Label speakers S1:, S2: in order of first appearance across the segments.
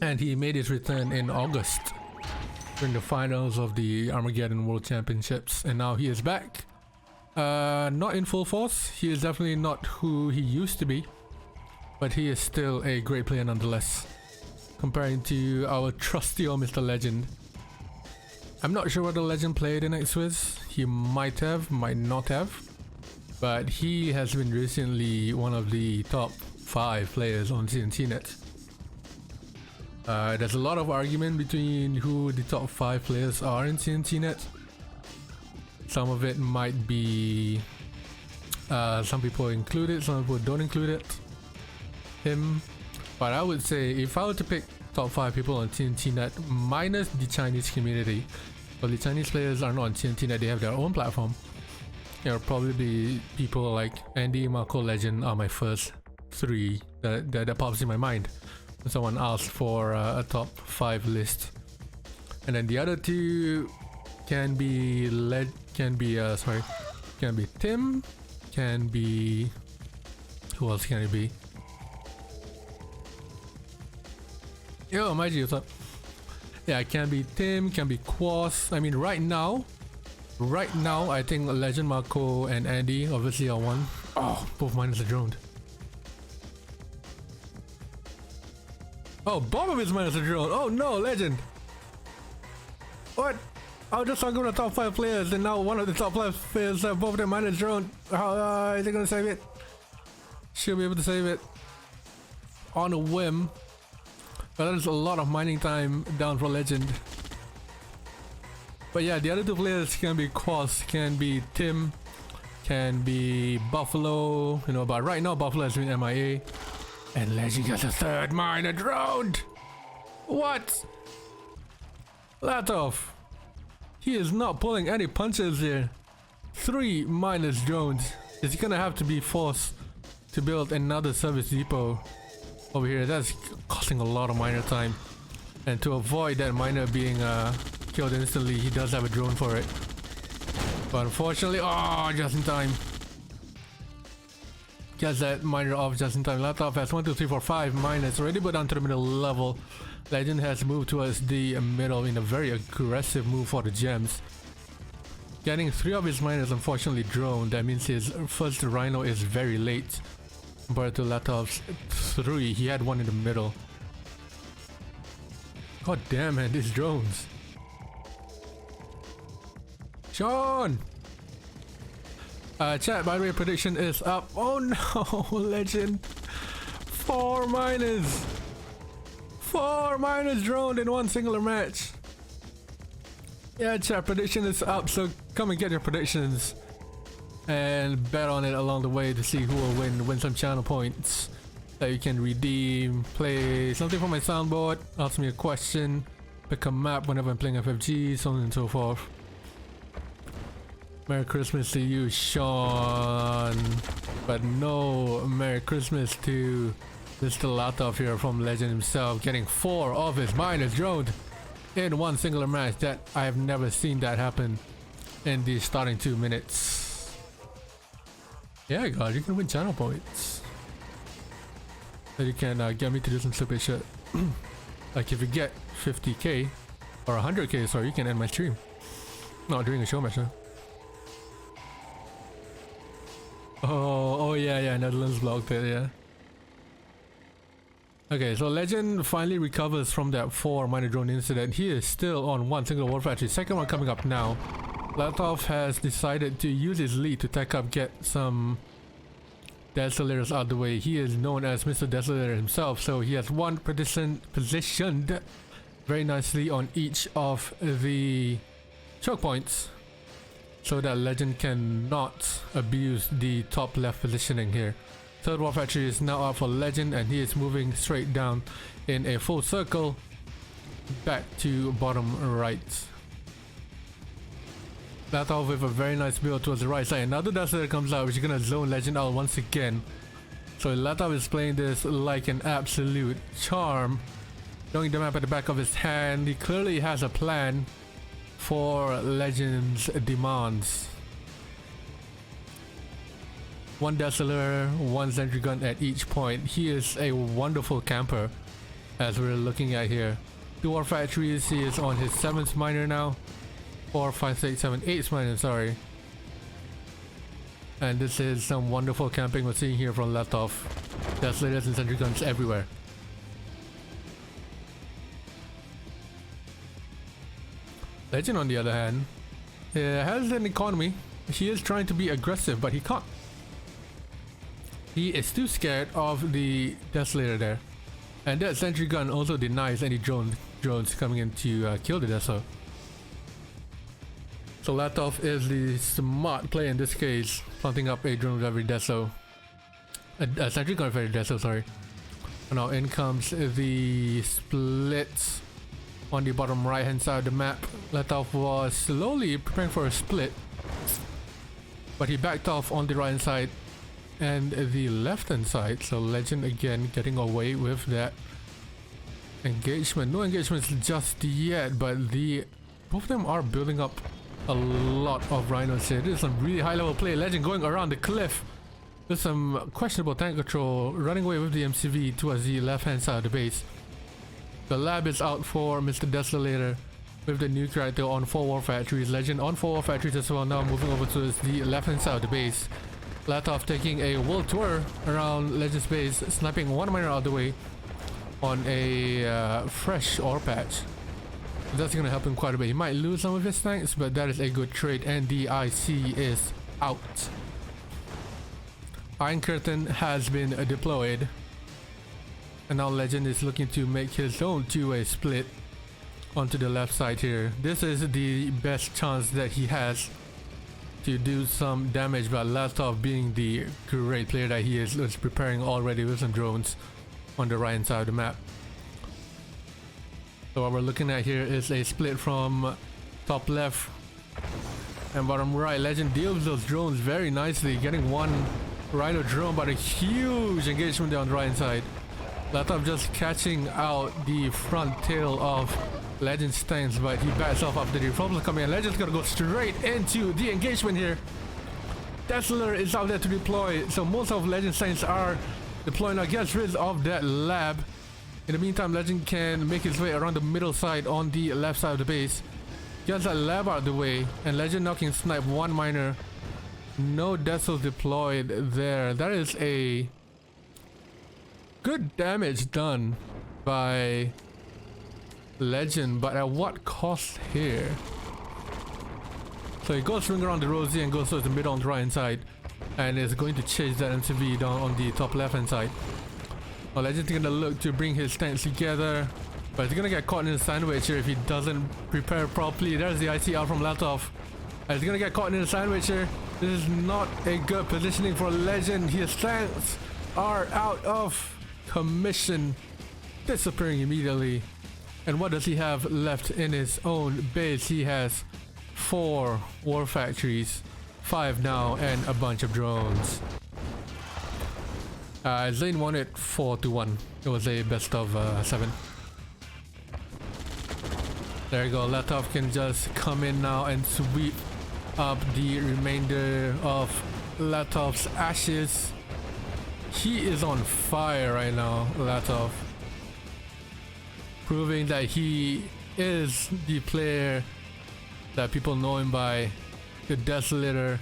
S1: and he made his return in August during the finals of the Armageddon World Championships, and now he is back. Not in full force. He is definitely not who he used to be, but he is still a great player nonetheless, comparing to our trusty old Mr. Legend. I'm not sure whether Legend played in X-Wiz. He might have, might not have, but he has been recently one of the top 5 players on CNCnet. There's a lot of argument between who the top 5 players are in CNCnet. Some of it might be some people include it, some people don't include him, but I would say if I were to pick top 5 people on CNCnet minus the Chinese community, well, the Chinese players are not on CNCnet, they have their own platform. There will probably be people like Andy, Marco, Legend are my first 3 that pops in my mind when someone asks for a top 5 list. And then the other 2 can be Tim, can be, who else can it be? Yo, my G, what's up? Yeah, it can be Tim, can be Quas. I mean, right now, I think Legend, Marco, and Andy obviously are one. Oh, both minus a drone. Oh, both of his minus a drone. Oh no, Legend. What? I was just talking about the top 5 players, and now one of the top 5 players have both of them minus drone. How is he gonna save it? Should be able to save it on a whim. But that is a lot of mining time down for Legend. But yeah, the other 2 players can be Quas, can be Tim, can be Buffalo, you know, but right now Buffalo has been MIA. And Legend gets a 3rd miner droned! What? Latof, he is not pulling any punches here. 3 minus drones. Is he gonna have to be forced to build another service depot over here? That's costing a lot of miner time, and to avoid that miner being killed instantly, he does have a drone for it, but unfortunately, oh, just in time, gets that miner off just in time. Latof has 1, 2, 3, 4, 5 miners already put down to the middle level. Legend has moved towards the middle in a very aggressive move for the gems, getting 3 of his miners unfortunately droned. That means his first rhino is very late compared to Latof's 3. He had 1 in the middle. God damn, man, these drones. Sean! Chat, by the way, prediction is up. Oh no, Legend. 4 miners. 4 miners droned in one singular match. Yeah, chat, prediction is up, so come and get your predictions and bet on it along the way to see who will win some channel points that you can redeem, play something from my soundboard, ask me a question, pick a map whenever I'm playing FFG, so on and so forth. Merry Christmas to you, Sean, but no Merry Christmas to Mr. Latof here from Legend himself, getting 4 of his miners droned in one singular match. That I have never seen that happen in the starting 2 minutes. Yeah, God, you can win channel points. That you can get me to do some stupid shit. Like if you get 50k or 100k, sorry, you can end my stream. Not during a show match, huh? Oh yeah, Netherlands blocked it, yeah. Okay, so Legend finally recovers from that 4 miner drone incident. He is still on 1 single war factory, second one coming up now. Latof has decided to use his lead to tech up, get some Desolators out of the way. He is known as Mr. Desolator himself, so he has 1 positioned very nicely on each of the choke points, so that Legend cannot abuse the top left positioning here. Third war factory is now up for Legend, and he is moving straight down in a full circle back to bottom right. Latof with a very nice build towards the right side. Another Desolator comes out, which is gonna zone Legend out once again. So Latof is playing this like an absolute charm, knowing the map at the back of his hand. He clearly has a plan for Legend's demands. 1 Desolator, 1 sentry gun at each point. He is a wonderful camper. as we're looking at here. 2 war factories, he is on his 7th miner now. 4, 5, 6, 7, 8th miner, sorry. And this is some wonderful camping we're seeing here from Latof. Desolators and sentry guns everywhere. Legend, on the other hand, has an economy. He is trying to be aggressive, but he can't. He is too scared of the Desolator there. And that sentry gun also denies any drones coming in to kill the Deso. So Latof is the smart player in this case, planting up a drone with every Deso. A sentry gun with every Deso, sorry. And now in comes the splits on the bottom right hand side of the map. Latof was slowly preparing for a split, but he backed off on the right hand side and the left hand side. So Legend again getting away with that engagement. No engagements just yet, but both of them are building up a lot of rhinos here. This is some really high level play. Legend going around the cliff with some questionable tank control, running away with the MCV towards the left hand side of the base. The lab is out for Mr. Desolator with the new character on 4 war factories. Legend on 4 war factories as well, now moving over to the left hand side of the base. Latof taking a world tour around Legend's base, sniping 1 miner out of the way on a fresh ore patch. That's going to help him quite a bit. He might lose some of his tanks, but that is a good trade, and the IC is out. Iron Curtain has been deployed, and now Legend is looking to make his own two-way split onto the left side here. This is the best chance that he has to do some damage, but Latof, being the great player that he is preparing already with some drones on the right hand side of the map. So what we're looking at here is a split from top left and bottom right. Legend deals with those drones very nicely, getting 1 rhino drone, but a huge engagement there on the right hand side. Latof just catching out the front tail of Legend's tanks, but he backs off after the reforms coming in. Legend's gonna go straight into the engagement here. Desolator is out there to deploy, so most of Legend's tanks are deploying now. Gets rid of that lab. In the meantime, Legend can make his way around the middle side on the left side of the base. Gets that lab out of the way, and Legend now can snipe 1 miner. No Desos deployed there. That is a good damage done by Legend, but at what cost here? So he goes swing around the Rosie and goes towards the middle on the right hand side, and is going to chase that MCV down on the top left hand side. Well, Legend's gonna look to bring his tanks together, but he's gonna get caught in a sandwich here if he doesn't prepare properly. There's the IC out from Latof. And he's gonna get caught in a sandwich here. This is not a good positioning for Legend. His tanks are out of commission, disappearing immediately. And what does he have left in his own base? He has 4 war factories, 5 now, and a bunch of drones. Zane won it 4-1. It was a best of 7. There you go. Latof can just come in now and sweep up the remainder of Latof's ashes. He is on fire right now, Latof. Proving that he is the player that people know him by. The Desolator,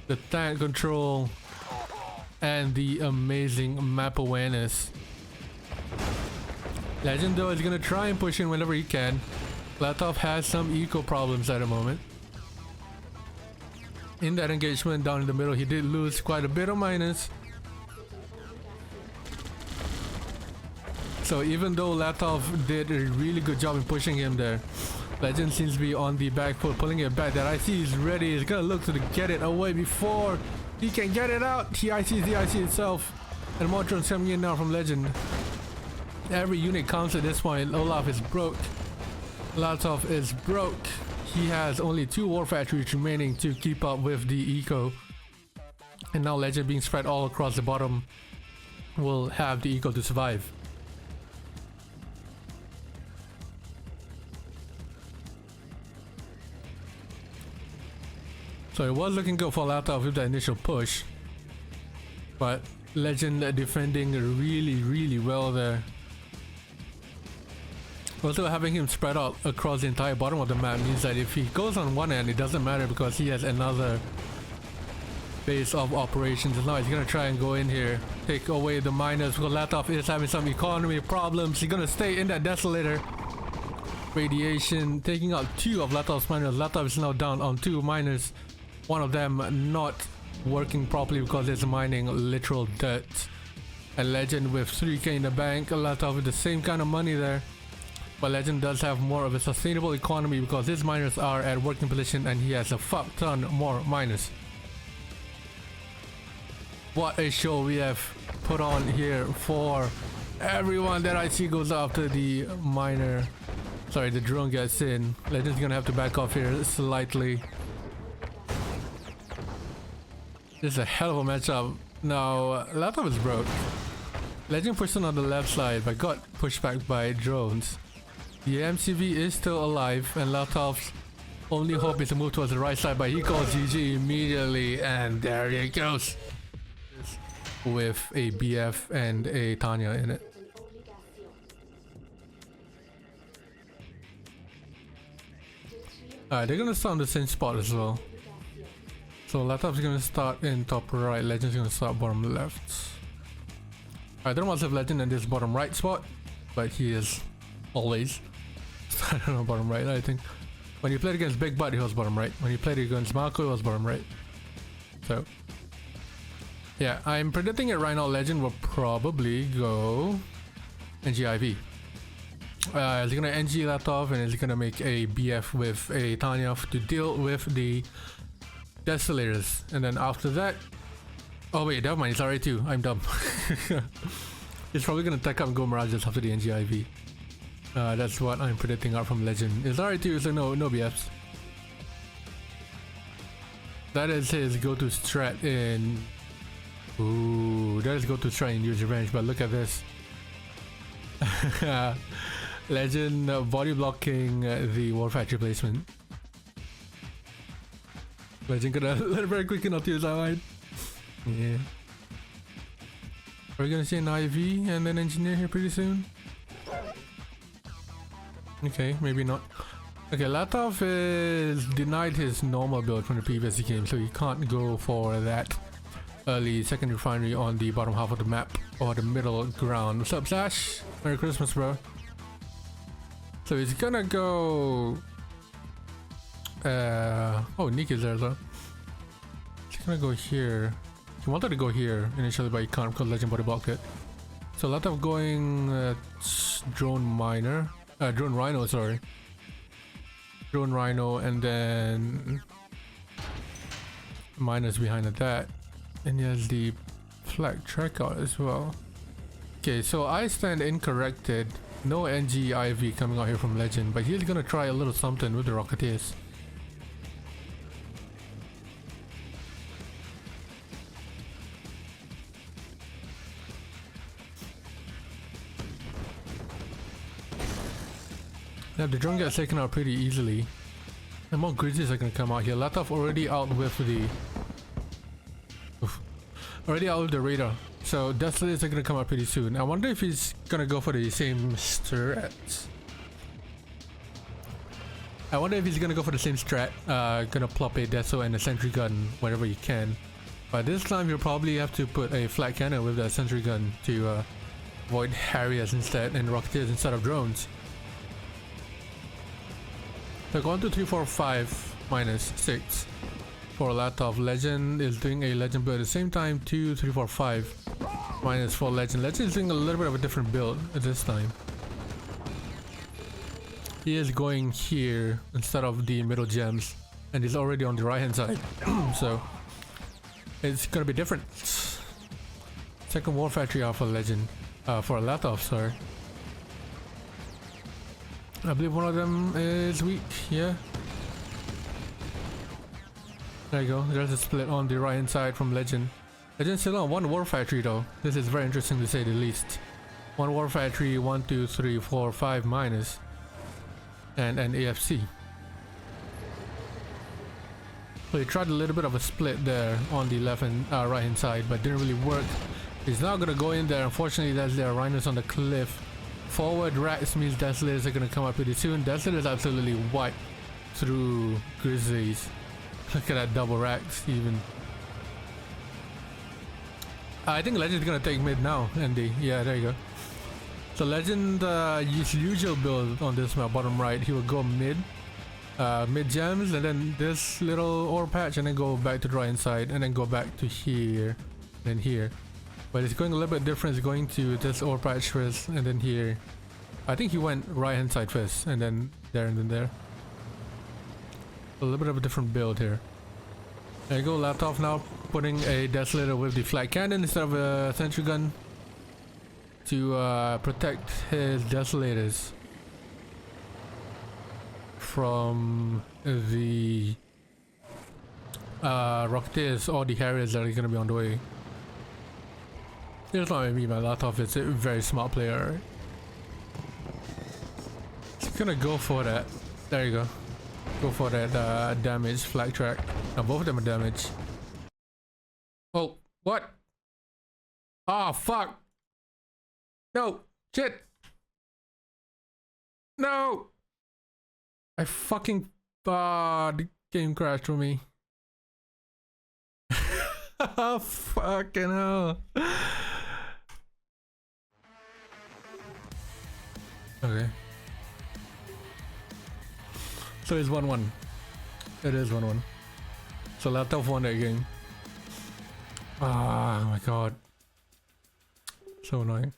S1: the tank control, and the amazing map awareness. Legend though is gonna try and push in whenever he can. Latof has some eco problems at the moment. In that engagement down in the middle, he did lose quite a bit of miners. So even though Latof did a really good job in pushing him there, Legend seems to be on the back foot, pulling it back. That IC is ready. He's gonna look to get it away before he can get it out. He ICs the IC itself. And more drones coming in now from Legend. Every unit counts at this point. Olaf is broke. Latof is broke. He has only 2 war factories remaining to keep up with the eco. And now Legend being spread all across the bottom will have the eco to survive. So it was looking good for Latof with the initial push, but Legend defending really well there. Also, having him spread out across the entire bottom of the map means that if he goes on one end, it doesn't matter because he has another base of operations. Now he's gonna try and go in here, take away the miners because Latof is having some economy problems. He's gonna stay in that desolator. Radiation taking out 2 of Latof's miners. Latof is now down on 2 miners. One of them not working properly because it's mining literal dirt. A Legend with 3k in the bank. Latof with the same kind of money there. But Legend does have more of a sustainable economy because his miners are at working position and he has a fuck ton more miners. What a show we have put on here for everyone that I see goes after the miner. Sorry, the drone gets in. Legend's gonna have to back off here slightly. This is a hell of a matchup. Now, Latof is broke. Legend pushed on the left side but got pushed back by drones. The MCV is still alive and Latof's only hope is to move towards the right side, but he calls GG immediately and there he goes. With a BF and a Tanya in it. Alright, they're gonna start on the same spot as well. So Latof's gonna start in top right, Legend's gonna start bottom left. I don't want to have Legend in this bottom right spot, but he is always. I don't know, bottom right, I think. When you played against Big Butt, he was bottom right. When you played against Marco, he was bottom right. So, yeah, I'm predicting it right now. Legend will probably go NGIV. He's gonna NG Latof and he's gonna make a BF with a Tanya to deal with the Desolators. And then after that, oh wait, never mind, it's RA2. I'm dumb. He's probably gonna tech up and go Mirages after the NGIV. That's what I'm predicting out from Legend. It's RA2, so no BFs. That is his go-to strat in... Ooh, that is go-to strat in Use Revenge, but look at this. Legend body blocking the War Factory placement. Legend gonna let it very quickly not to use outline. Yeah. Are we gonna see an IV and then engineer here pretty soon? Okay, maybe not. Okay, Latof is denied his normal build from the previous game, so he can't go for that early second refinery on the bottom half of the map or the middle ground. What's up, Sash? Merry Christmas, bro. So he's gonna go... oh, Nick is there as well. He's gonna go here. He wanted to go here initially, but he can't because Legend body blocked it. So Latof going drone miner. Drone Rhino, sorry. Drone Rhino and then miners behind that. And he has the flag tracker as well. Okay, so I stand incorrected. No NG IV coming out here from Legend, but he's gonna try a little something with the Rocketeers. Yeah, the drone gets taken out pretty easily. And more grizzlies are gonna come out here. Latof already out with the... Oof. Already out with the radar. So Desolators are gonna come out pretty soon. I wonder if he's gonna go for the same strat. I wonder if he's gonna go for the same strat. Gonna plop a Deso and a sentry gun wherever you can. But this time you'll probably have to put a flat cannon with that sentry gun to avoid Harriers instead and Rocketeers instead of drones. So 1, 2, 3, 4, 5 minus 6 for Latof. Legend is doing a Legend build at the same time. 2, 3, 4, 5 minus for Legend. Legend is doing a little bit of a different build at this time. He is going here instead of the middle gems, and he's already on the right hand side. So it's gonna be different. Second War Factory out for Legend, for Latof, sorry. I believe one of them is weak, yeah. There you go, there's a split on the right hand side from Legend. Legend's still on one War Factory though. This is very interesting to say the least. One War Factory, 1, 2, 3, 4, 5 minus. And an AFC. So he tried a little bit of a split there on the left and right hand side, but didn't really work. He's now gonna go in there. Unfortunately, there's their rhinos on the cliff. Forward racks means Desolators are gonna come up pretty soon. Desolators absolutely wipe through Grizzlies. Look at that double racks even. I think Legend's gonna take mid now, Andy. Yeah, there you go. So Legend his usual build on this map, bottom right, he will go mid gems, and then this little ore patch, and then go back to the right hand side, and then go back to here, and here. But it's going a little bit different. It's going to this ore patch first, and then here. I think he went right hand side first, and then there, and then there. A little bit of a different build here. There you go, Latof now putting a Desolator with the flat cannon instead of a sentry gun to protect his Desolators from the Rocketeers or the Harriers that are going to be on the way. It's not me, man. Latof is a very smart player. He's gonna go for that. There you go. Go for that damage flag track. Now both of them are damaged. Oh, what? Oh, fuck. No, shit. No. I fucking, the game crashed for me. Oh, fucking hell. Okay. So it's 1-1. It is 1-1. So Latof won that game. Ah, oh my god. So annoying.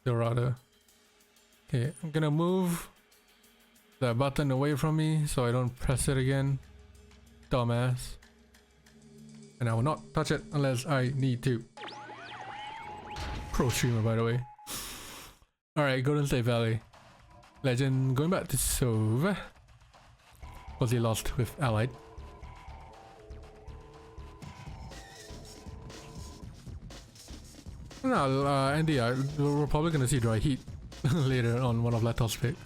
S1: Dorado. Okay, I'm gonna move that button away from me so I don't press it again. Dumbass. And I will not touch it unless I need to. Pro streamer, by the way. Alright, Golden State Valley. Legend going back to Sove. Because he lost with Allied. No, Andy, we're probably gonna see dry heat later on one of Latof's picks.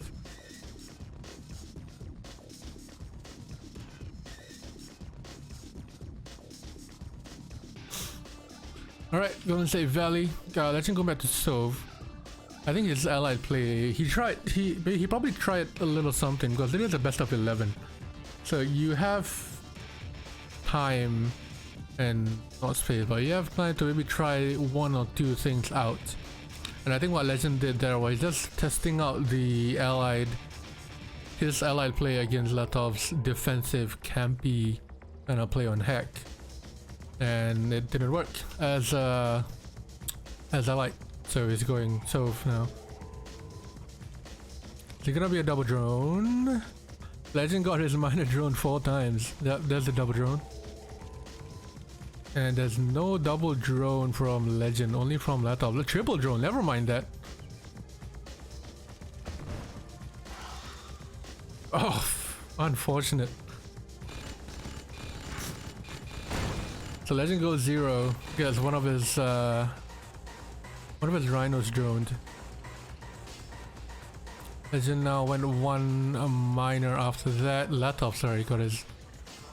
S1: Alright, Golden State Valley. Legend go back to Sove. I think his allied play, he probably tried a little something because it is a best of 11. So you have time and not space, but you have time to maybe try one or two things out. And I think what Legend did there was just testing out his allied play against Latof's defensive campy kind of play on hack. And it didn't work as I like. So he's going Sove now. Is it gonna be a double drone? Legend got his minor drone 4 times. There's a double drone. And there's no double drone from Legend, only from Latof. The triple drone, never mind that. Oh, unfortunate. So Legend goes 0 because one of his rhinos droned. Legend now went 1 minor after that. Latof, sorry, got his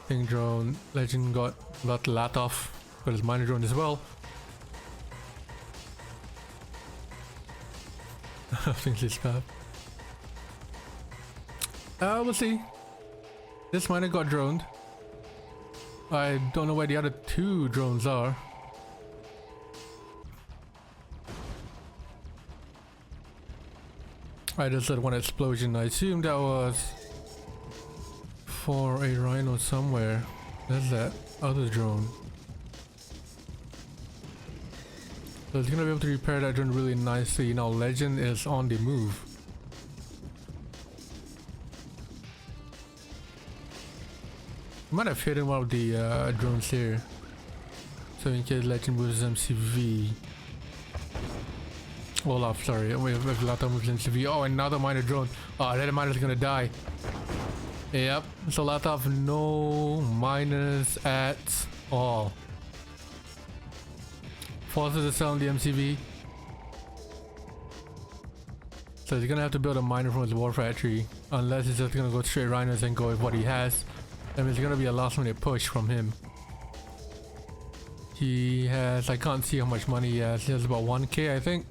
S1: thing drone. Legend got Latof, got his minor drone as well. I think this bad. We'll see. This minor got droned. I don't know where the other 2 drones are. I just said one explosion. I assume that was for a rhino somewhere. There's that other drone. So it's gonna be able to repair that drone really nicely. Now Legend is on the move. Might have hidden one of the drones here. So in case Legend moves MCV. Olaf, sorry, if Latof moves MCV. Oh, another minor drone. Oh, that miner's gonna die. Yep, so Latof, no miners at all. Forces to sell on the MCV. So he's gonna have to build a miner from his war factory. Unless he's just gonna go straight rhinos and go with what he has. I mean, it's gonna be a last minute push from him. He has, I can't see how much money he has. He has about 1k, I think.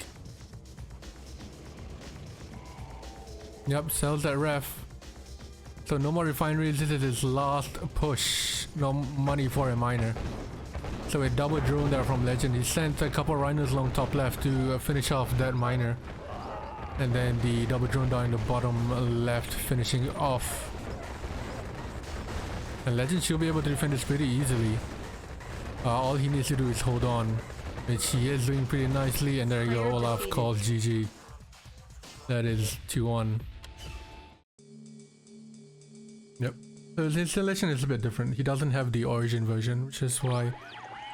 S1: Yep, sells that ref. So no more refineries. This is his last push. No money for a miner. So a double drone there from Legend. He sent a couple rhinos along top left to finish off that miner. And then the double drone down in the bottom left finishing off. And Legend should be able to defend this pretty easily. All he needs to do is hold on, which he is doing pretty nicely. And there you go, Olaf calls GG. That is 2-1. Yep. So his installation is a bit different. He doesn't have the origin version, which is why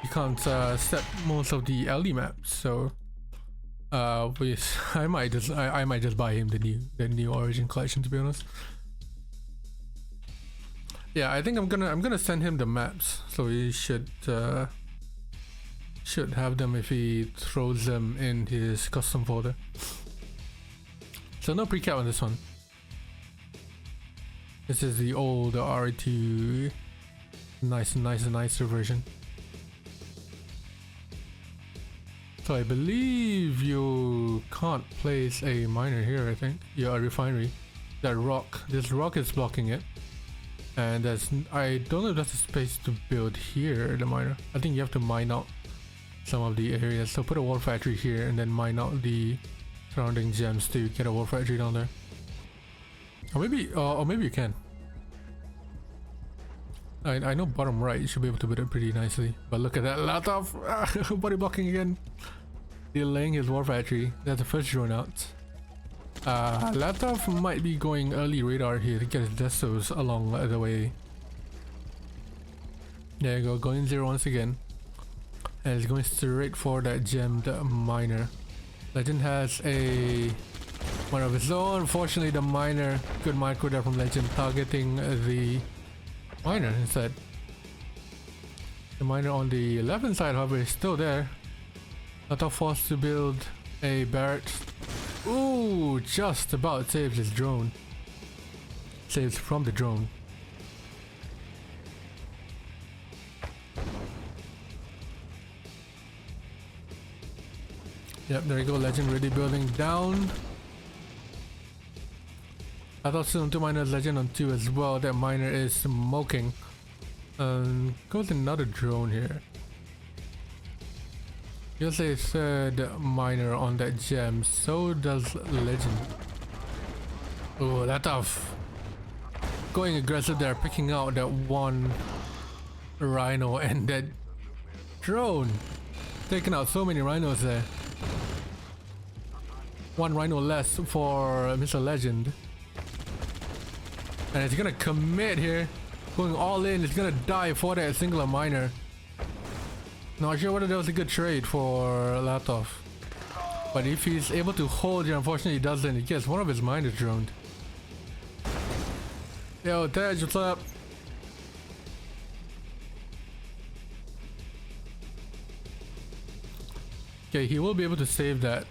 S1: you can't set most of the LD maps. So I might just buy him the new origin collection, to be honest. Yeah, I think I'm gonna send him the maps, so he should have them if he throws them in his custom folder. So no pre-cap on this one. This is the old RA2 nicer version. So I believe you can't place a miner here, I think. Yeah, a refinery. This rock is blocking it. And I don't know if that's a space to build here, the miner. I think you have to mine out some of the areas. So put a war factory here and then mine out the surrounding gems to get a war factory down there. Or maybe you can. I know bottom right you should be able to build it pretty nicely. But look at that, Latof! Body blocking again. Delaying his war factory. That's the first drone out. Latof might be going early radar here to get his destos along the way. There you go, going 0 once again. And he's going straight for that gemmed miner. Legend has one of his own. Unfortunately, the miner, good micro there from Legend, targeting the miner instead. The miner on the 11 side, however, is still there. Latof forced to build a barracks. Ooh, just about saves his drone. Saves from the drone. Yep, there you go, Legend really building down. I thought still on 2 miners, Legend on 2 as well. That miner is smoking. Goes another drone here. Here's a third miner on that gem. So does Legend. Oh, Latof going aggressive there, picking out that one rhino and that drone. Taking out so many rhinos there. One rhino less for Mr. Legend. And he's gonna commit here. Going all in, he's gonna die for that singular miner. Not sure whether that was a good trade for Latof. But if he's able to hold here, unfortunately he doesn't. He gets one of his miners droned. Yo, Tej, what's up? Okay, he will be able to save that.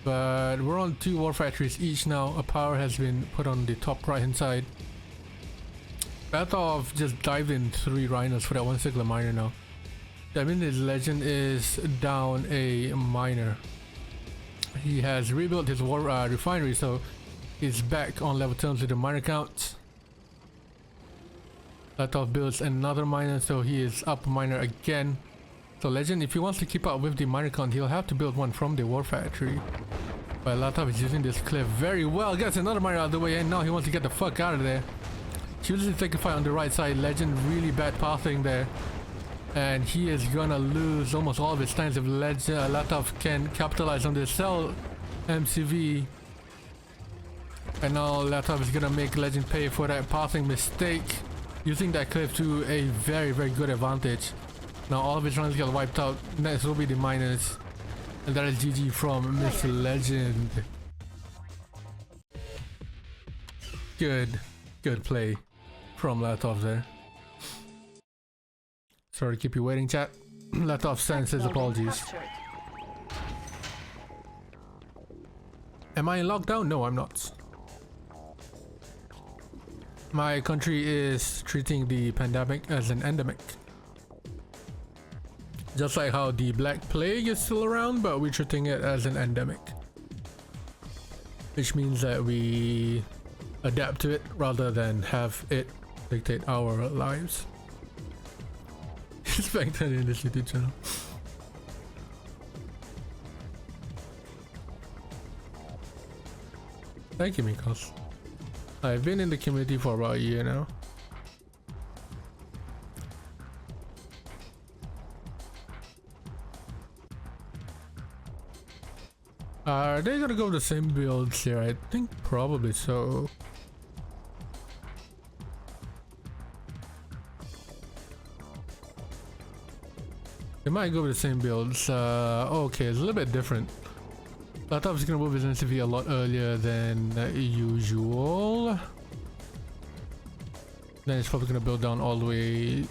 S1: But we're on 2 war factories each now. A power has been put on the top right hand side. Latof just dived in 3 rhinos for that one singular miner now. That means his Legend is down a miner. He has rebuilt his war refinery, so he's back on level terms with the miner count. Latof builds another miner, so he is up a miner again. So Legend, if he wants to keep up with the miner count, he'll have to build one from the war factory. But Latof is using this cliff very well. Gets another miner out of the way, and now he wants to get the fuck out of there. Chooses to take a fight on the right side. Legend really bad pathing there. And he is gonna lose almost all of his times if Latof can capitalize on this cell MCV. And now Latof is gonna make Legend pay for that pathing mistake, using that cliff to a very, very good advantage. Now all of his runs get wiped out. Next will be the miners. And that is GG from Mr. Legend. Good play from Latof there. Sorry to keep you waiting, chat. Latof sends his apologies. Am I in lockdown? No, I'm not. My country is treating the pandemic as an endemic. Just like how the Black Plague is still around, but we're treating it as an endemic. which means that we adapt to it rather than have it dictate our lives. Respect in this YouTube channel. Thank you, Mikos. I've been in the community for about a year now. Are they gonna go the same builds here? I think probably so. They might go with the same builds. Okay, it's a little bit different. Latof is gonna move his NCV a lot earlier than usual. Then it's probably gonna build down all the way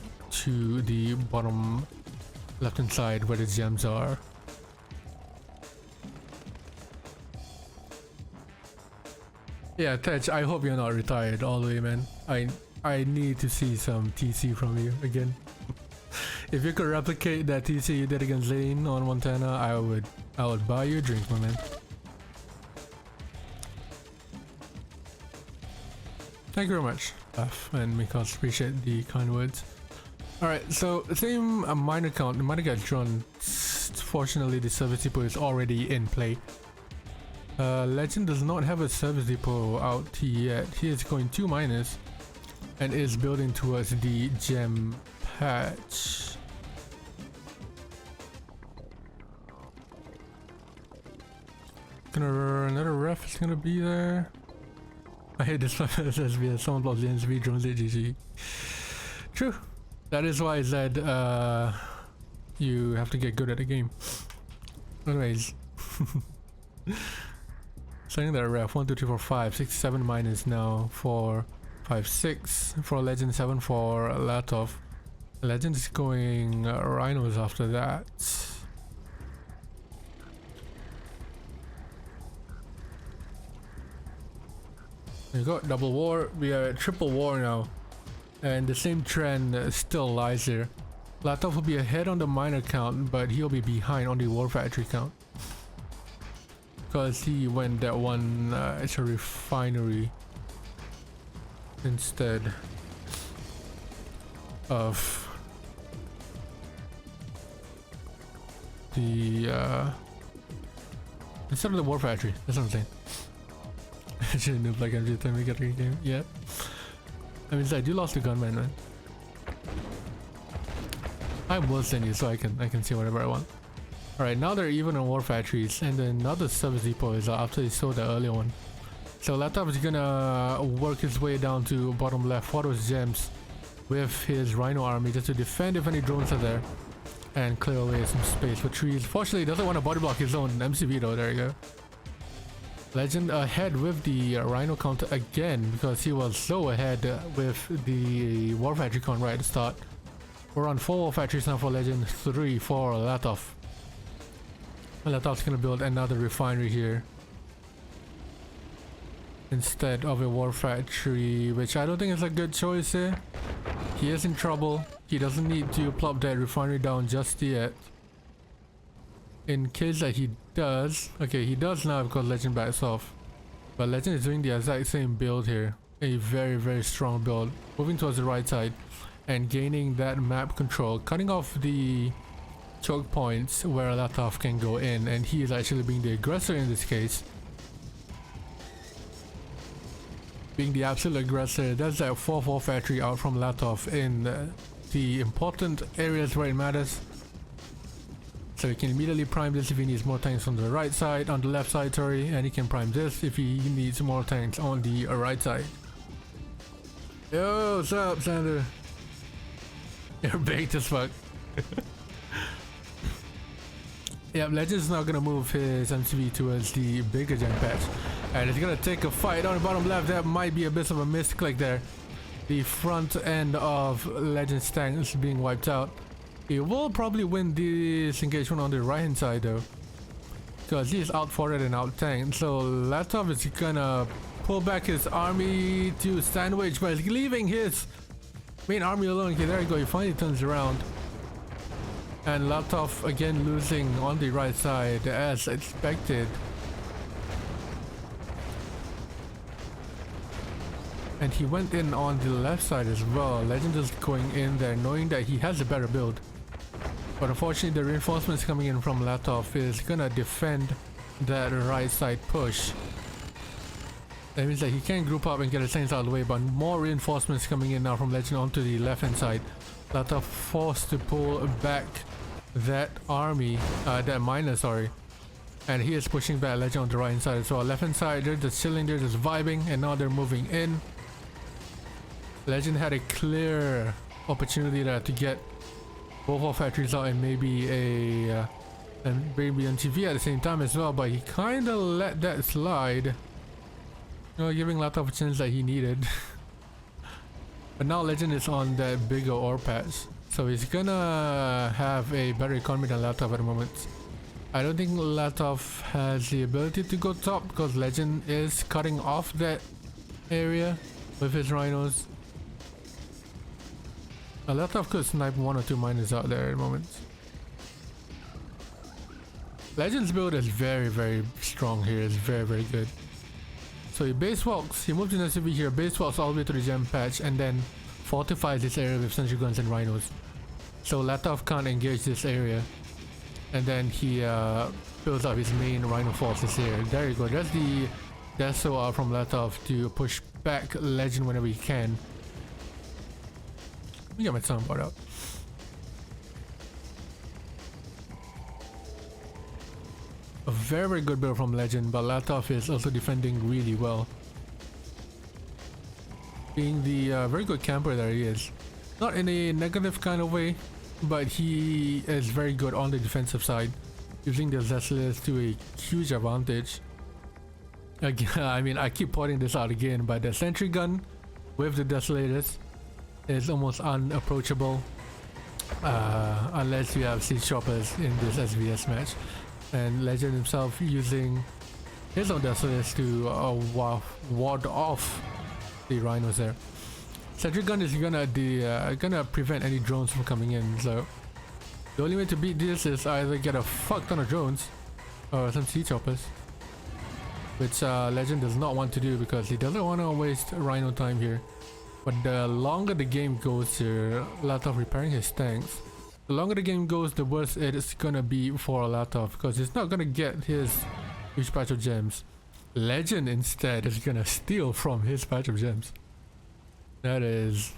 S1: to the bottom left hand side where the gems are. Yeah, Tej, I hope you're not retired all the way, man. I need to see some TC from you again. If you could replicate that TC you did against Zane on Montana, I would buy you a drink, my man. Thank you very much, and Mikos, appreciate the kind words. Alright, so same minor count, the minor gets drawn. Fortunately, the service depot is already in play. Legend does not have a service depot out yet. He is going 2 minus and is building towards the gem patch. Another ref is gonna be there. I hate this one. SSB. Someone blocks the NSB drones GG. True. That is why I said you have to get good at the game. Anyways. Saying that ref 1, 2, 3, 4, 5, 6, 7 minus now. 4, 5, 6 for Legend, 7 for Latof. Legend is going rhinos after that. We got double war, we are at triple war now, and the same trend still lies here. Latof will be ahead on the minor count, but he'll be behind on the war factory count. Because he went that one, it's a refinery instead of the instead of the war factory. That's what I'm saying. I shouldn't noob like every time we get a game. Yeah. I mean, you lost the gunman, man. I'm worse than you, so I can see whatever I want. Alright, now they're even on war factories, and then another service depot is after he sold the earlier one. So Latof is gonna work his way down to bottom left for those gems with his rhino army just to defend if any drones are there and clear away some space for trees. Fortunately, he doesn't want to body block his own MCV though. There you go. Legend ahead with the rhino counter again because he was so ahead with the war factory count right at the start. We're on 4 war factories now for Legend, 3 for Latof. Latof's gonna build another refinery here instead of a war factory, which I don't think is a good choice here. He is in trouble. He doesn't need to plop that refinery down just yet. In case that he does, okay, he does now because Legend backs off. But Legend is doing the exact same build here. A very, very strong build. Moving towards the right side and gaining that map control. Cutting off the choke points where Latof can go in. And he is actually being the aggressor in this case. Being the absolute aggressor. That's that 4-4 factory out from Latof in the important areas where it matters. So he can immediately prime this if he needs more tanks on the right side, on the left side, sorry, and he can prime this if he needs more tanks on the right side. Yo, what's up, Sander? You're baked as fuck. Yeah, Legend's now gonna move his MCV towards the bigger gem patch, and he's gonna take a fight on the bottom left. That might be a bit of a misclick there. The front end of Legend's tank is being wiped out. He will probably win this engagement on the right hand side though, because he's out forward and out tanked. So Latof is gonna pull back his army to sandwich, but he's leaving his main army alone. Okay, there you go. He finally turns around, and Latof again losing on the right side as expected. And he went in on the left side as well. Legend is going in there knowing that he has a better build. But unfortunately the reinforcements coming in from Latof is gonna defend that right side push. That means that he can group up and get his tanks out of the way, but more reinforcements coming in now from Legend onto the left hand side. Latof forced to pull back that army, that miner, sorry. And he is pushing back Legend on the right hand side as well. Left hand side, they're just chilling, they're just vibing, and now they're moving in. Legend had a clear opportunity there to get both our factories out and maybe a and maybe on TV at the same time as well, but he kind of let that slide, you know, giving Latof a chance that he needed. But now Legend is on that bigger ore patch, so he's gonna have a better economy than Latof at the moment. I don't think Latof has the ability to go top because Legend is cutting off that area with his rhinos. Latof could snipe 1 or 2 miners out there at the moment. Legend's build is very strong here, it's very good. So he base walks, he moves in SUV here, base walks all the way to the gem patch and then fortifies this area with sentry guns and rhinos. So Latof can't engage this area. And then he builds up his main rhino forces here. There you go, that's the SOR from Latof to push back Legend whenever he can. Let me get my soundboard out. A very good build from Legend, but Latof is also defending really well. Being the very good camper that he is. Not in a negative kind of way, but he is very good on the defensive side, using the Zealous to a huge advantage. Again, I mean, I keep pointing this out again, but the sentry gun with the Desolators is almost unapproachable unless you have siege choppers in this SVS match. And Legend himself using his own Desolators to ward off the rhinos there. Sentry gun is gonna prevent any drones from coming in, so the only way to beat this is either get a fuck ton of drones or some siege choppers, which Legend does not want to do because he doesn't want to waste rhino time here. But the longer the game goes here, Latof repairing his tanks, the longer the game goes, the worse it is gonna be for Latof because he's not gonna get his huge patch of gems. Legend instead is gonna steal from his patch of gems. That is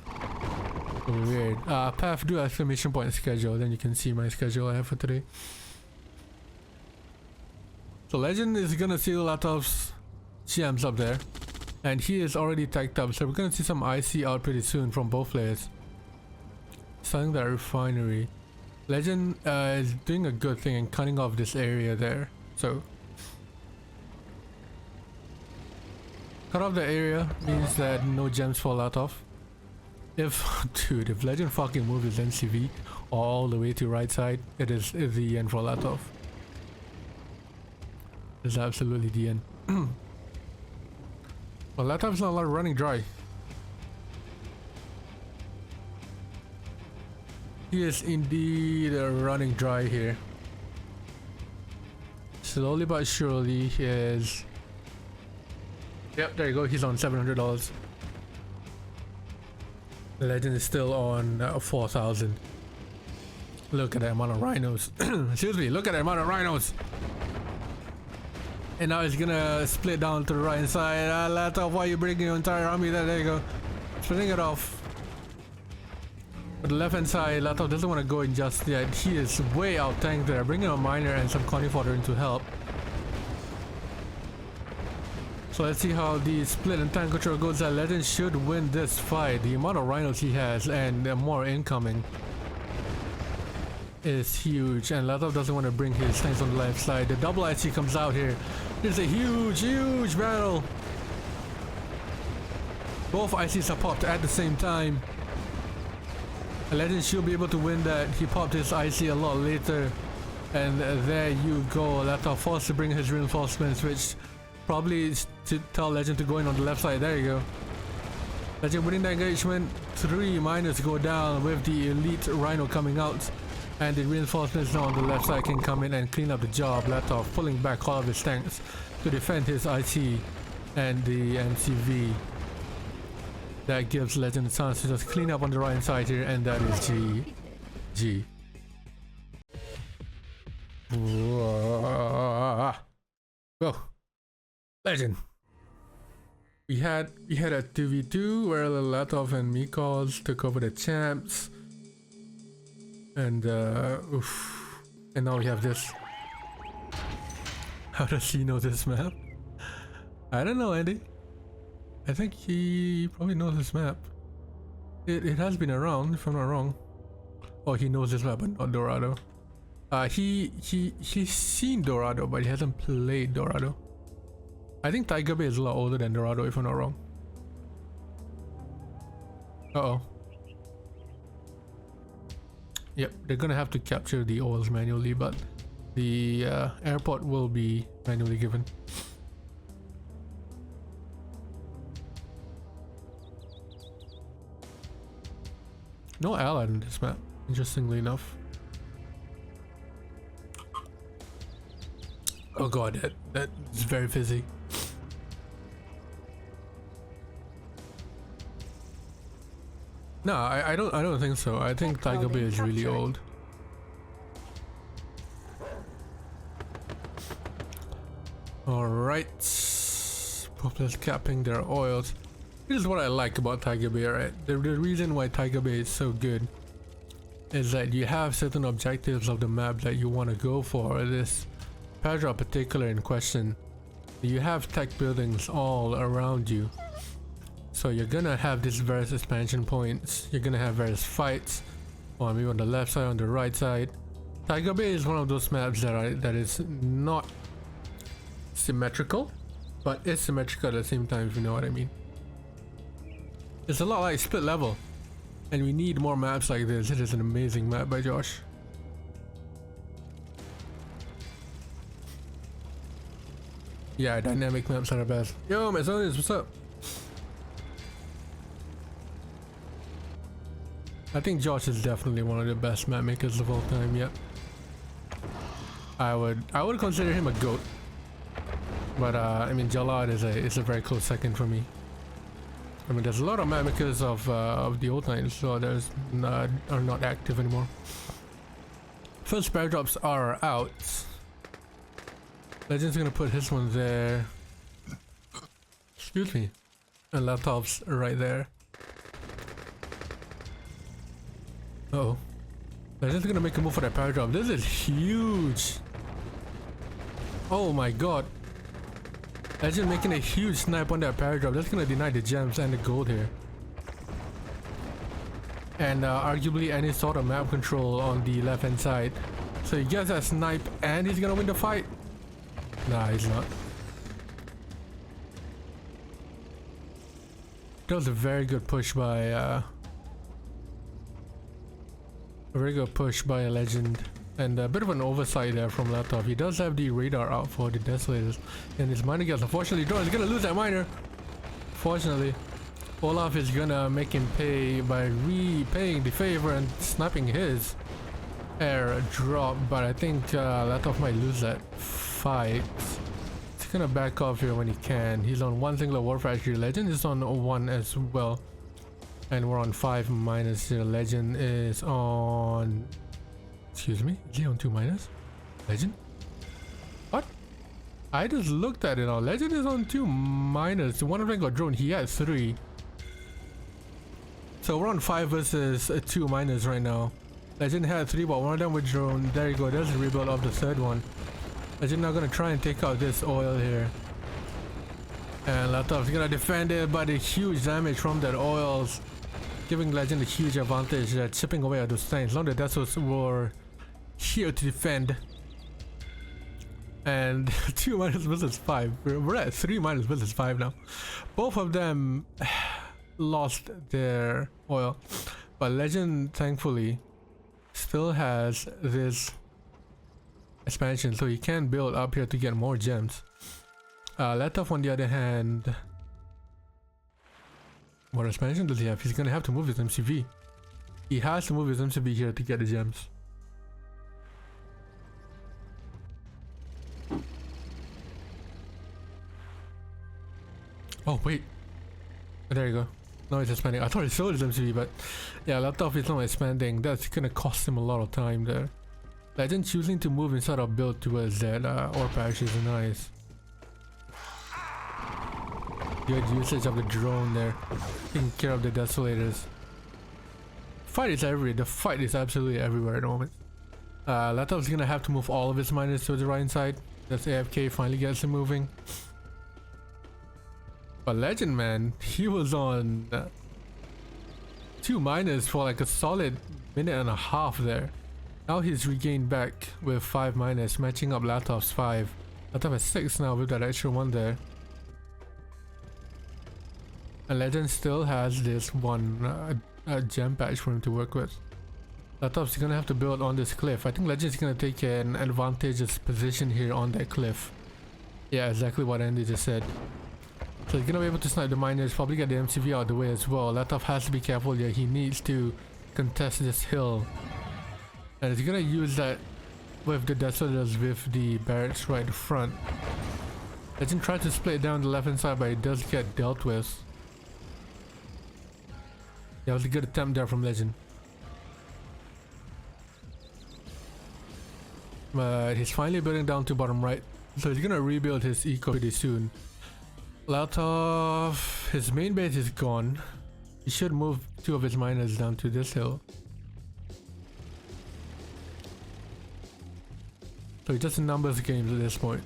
S1: weird. Path, do exclamation point schedule, then you can see my schedule I have for today. So Legend is gonna steal Latof's gems up there, and he is already tagged up, so we're gonna see some IC out pretty soon from both players. Selling that refinery. Legend is doing a good thing and cutting off this area there, so cut off the area means that no gems fall out of. Dude, if Legend fucking moves his NCV all the way to right side, it is the end for Latof. It's absolutely the end. Well, Latof's not running dry. He is indeed running dry here. Slowly but surely he is. Yep, there you go, he's on $700. The Legend is still on 4,000. Look at the amount of rhinos. Excuse me, look at the amount of rhinos. And now he's gonna split down to the right side. Latof, why are you bringing your entire army there? There you go. Splitting it off. But the left hand side, Latof doesn't want to go in just yet. He is way out tanked there. Bringing a miner and some conning fodder in to help. So let's see how the split and tank control goes. Legend should win this fight. The amount of rhinos he has and more incoming is huge. And Latof doesn't want to bring his tanks on the left side. The double IC comes out here. It's a huge battle. Both ICs are popped at the same time. Legend should be able to win that. He popped his IC a lot later. And there you go. Latof forced to bring his reinforcements, which probably to tell Legend to go in on the left side. There you go. Legend winning the engagement. 3 miners go down with the elite rhino coming out. And the reinforcements now on the left side can come in and clean up the job. Latof pulling back all of his tanks to defend his IC and the MCV. That gives Legend a chance to just clean up on the right hand side here, and that is G. Go, Legend. We had a 2v2 where Latof and Mikols took over the champs, and and now we have this. How does he know this map? I don't know, Andy. I think he probably knows this map. It has been around, if I'm not wrong. Oh, he knows this map, but not Dorado. He's seen Dorado, but he hasn't played Dorado. I think Tiger Bay is a lot older than Dorado, if I'm not wrong. Uh-oh. Yep, they're gonna have to capture the oils manually, but the airport will be manually given. No ally in this map, interestingly enough. Oh god, that is very fizzy. No, I don't think so. I think Tiger Bay is really old. Alright. Propellers capping their oils. This is what I like about Tiger Bay, right? The reason why Tiger Bay is so good is that you have certain objectives of the map that you want to go for. This paragraph particular in question, you have tech buildings all around you. So you're gonna have these various expansion points. You're gonna have various fights, or maybe on the left side, on the right side. Tiger Bay is one of those maps that is not symmetrical, but it's symmetrical at the same time, if you know what I mean. It's a lot like Split Level, and we need more maps like this. It is an amazing map by Josh. Yeah, dynamic maps are the best. Yo, Mazonis, what's up? I think Josh is definitely one of the best map makers of all time. Yep. I would consider him a GOAT, but I mean Jalad is a very close second for me. I mean, there's a lot of map makers of the old times, so there's are not active anymore. First spare drops are out. Legend's gonna put his one there. Excuse me. And Latof's right there. Uh-oh. Legend's gonna make a move for that power drop. This is huge. Oh my god. Legend making a huge snipe on that power drop. That's gonna deny the gems and the gold here. And arguably any sort of map control on the left hand side. So he gets that snipe and he's gonna win the fight. Nah, he's not. That was a very good push by a Legend, and a bit of an oversight there from Latof. He does have the radar out for the Desolators, and his miner gets unfortunately drawn. He's gonna lose that miner. Fortunately, Olaf is gonna make him pay by repaying the favor and sniping his air drop, but I think Latof might lose that fight. He's gonna back off here when he can. He's on one singular war factory. Legend is on one as well. And we're on 5 minus. Legend is on... Excuse me? Is he on 2 minus? Legend? What? I just looked at it now. Legend is on 2 minus. One of them got drone. He had 3. So we're on 5 versus 2 minus right now. Legend had 3, but one of them with drone. There you go. There's the rebuild of the third one. Legend now gonna try and take out this oil here. And Latof's gonna defend it, but the huge damage from that oils, giving Legend a huge advantage, chipping away at those tanks. Long the Desos were here to defend. And 2 minus versus 5. We're at 3 minus versus 5 now. Both of them lost their oil, but Legend thankfully still has this expansion, so he can build up here to get more gems. Latof on the other hand, what expansion does he have? He's gonna have to move his MCV. He has to move his MCV here to get the gems. Oh wait, there you go. No, he's expanding. I thought he sold his MCV, but yeah, Latof is not expanding. That's gonna cost him a lot of time there. Legend choosing to move instead of build towards that ore patch is nice. Good usage of the drone there, taking care of the desolators. Fight is everywhere. The fight is absolutely everywhere at the moment. Latof's gonna have to move all of his miners to the right side. That's AFK finally gets him moving. But Legend, man, he was on 2 miners for like a solid minute and a half there. Now he's regained back with 5 miners, matching up Latof's 5. Latof has 6 now with that extra 1 there. And Legend still has this one gem patch for him to work with. Latof's gonna have to build on this cliff. I think Legend's gonna take an advantageous position here on that cliff. Yeah, exactly what Andy just said. So he's gonna be able to snipe the miners, probably get the MCV out of the way as well. Latof has to be careful here. He needs to contest this hill. And he's gonna use that with the desolators with the barracks right in front. Legend tries to split down the left hand side, but it does get dealt with. That was a good attempt there from Legend. But he's finally building down to bottom right. So he's gonna rebuild his eco pretty soon. Latof, his main base is gone. He should move 2 of his miners down to this hill. So it's just a numbers game at this point.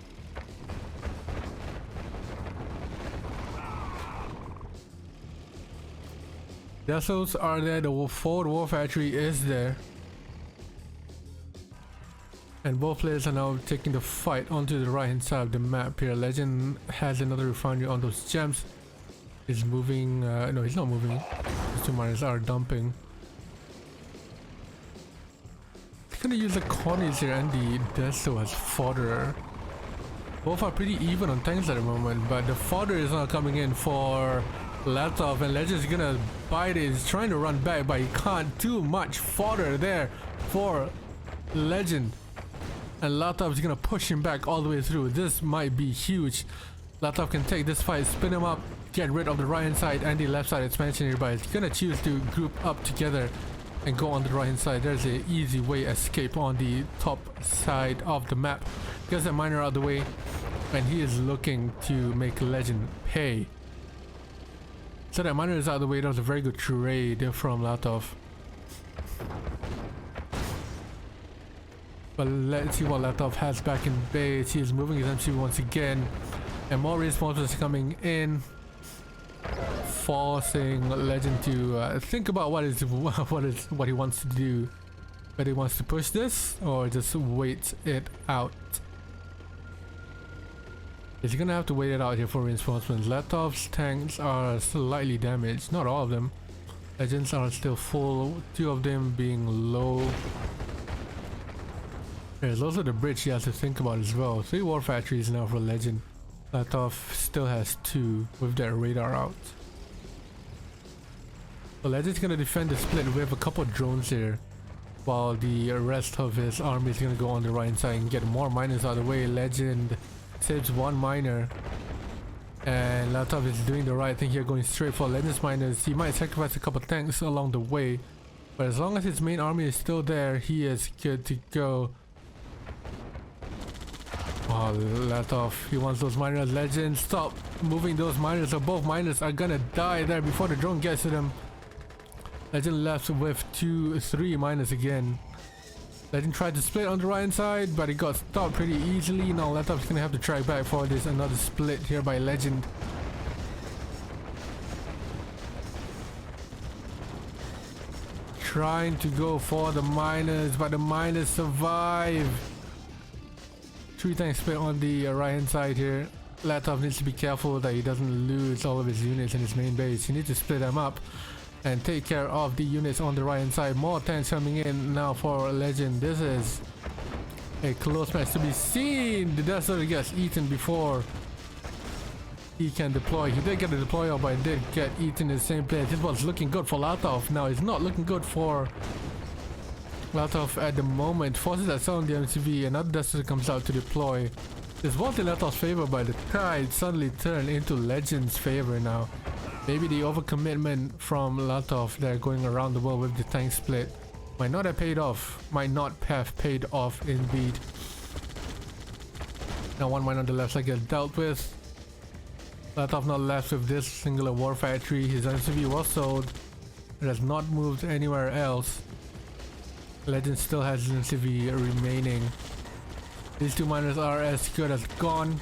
S1: Vessels are there, the forward war factory is there. And both players are now taking the fight onto the right hand side of the map here. Legend has another refinery on those gems. He's moving, no he's not moving. These 2 miners are dumping. He's gonna use the Connies here and the Deso as fodder. Both are pretty even on tanks at the moment, but the fodder is not coming in for Latof, and Legend's gonna bite it. He's trying to run back, but he can't. Too much fodder there for Legend. And Latof is gonna push him back all the way through. This might be huge. Latof can take this fight, spin him up, get rid of the right hand side and the left side expansion here, but he's gonna choose to group up together and go on the right hand side. There's an easy way escape on the top side of the map. Gets the miner out of the way, and he is looking to make Legend pay. So that miner is out of the way. That was a very good trade from Latof. But let's see what Latof has back in base. He is moving his MC once again, and more reinforcements coming in, forcing Legend to think about what he wants to do. Whether he wants to push this or just wait it out. He's gonna have to wait it out here for reinforcements. Latof's tanks are slightly damaged, not all of them. Legends are still full, 2 of them being low. There's also the bridge he has to think about as well. 3 war factories now for Legend. Latof still has 2 with their radar out. So Legend's gonna defend the split with a couple of drones here, while the rest of his army is gonna go on the right side and get more miners out of the way. Legend saves 1 miner, and Latof is doing the right thing here, going straight for Legend's miners. He might sacrifice a couple of tanks along the way, but as long as his main army is still there, he is good to go. Oh, Latof, he wants those miners. Legend, stop moving those miners, or both miners are gonna die there before the drone gets to them. Legend left with 3 miners again. Legend tried to split on the right hand side, but it got stopped pretty easily. Now Latof's gonna have to track back for this. Another split here by Legend. Trying to go for the miners, but the miners survive. 3 tanks split on the right hand side here. Latof needs to be careful that he doesn't lose all of his units in his main base. He needs to split them up and take care of the units on the right hand side. More tanks coming in now for Legend. This is a close match to be seen. The Desert gets eaten before he can deploy. He did get a deploy, but he did get eaten in the same place. This was looking good for Latof. Now it's not looking good for Latof at the moment. Forces that on the MCV. Another Desert comes out to deploy. This was in Latof's favor, but the tide suddenly turned into Legend's favor now. Maybe the overcommitment from Latof there going around the world with the tank split might not have paid off. Might not have paid off indeed. Now one mine on the left side gets dealt with. Latof not left with this singular war factory. His NCV was sold. It has not moved anywhere else. Legend still has his NCV remaining. These two miners are as good as gone.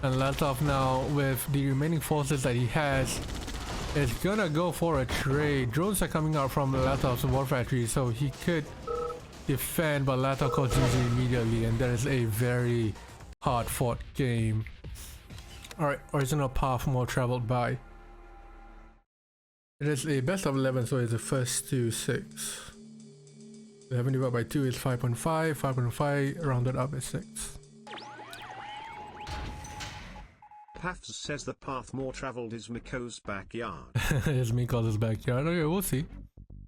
S1: And Latof now, with the remaining forces that he has, is gonna go for a trade. Drones are coming out from Latof's war factory, so he could defend, but Latof calls GG immediately, and that is a very hard fought game. Alright, original path more traveled by. It is a best of 11, so it's the first to 6. 11 divided by 2 is 5.5, 5.5 rounded up is 6.
S2: Paths says the path more traveled is Miko's backyard.
S1: It's Miko's backyard. Okay, we'll see.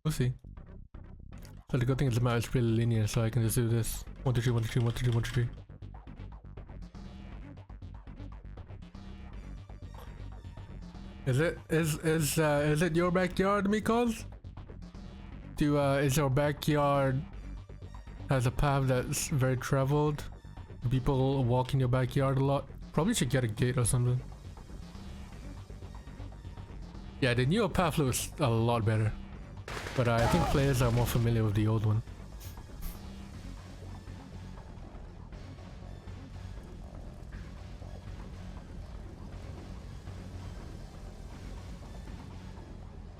S1: We'll see. So the good thing is the map is pretty linear, so I can just do this. 1, 2, 3, 1, 2, 3, 1, 2, 3, 1, 2, 3. Is it your backyard, Mikos? Is your backyard has a path that's very traveled? Do people walk in your backyard a lot? Probably should get a gate or something. Yeah, the newer path looks a lot better, but I think players are more familiar with the old one.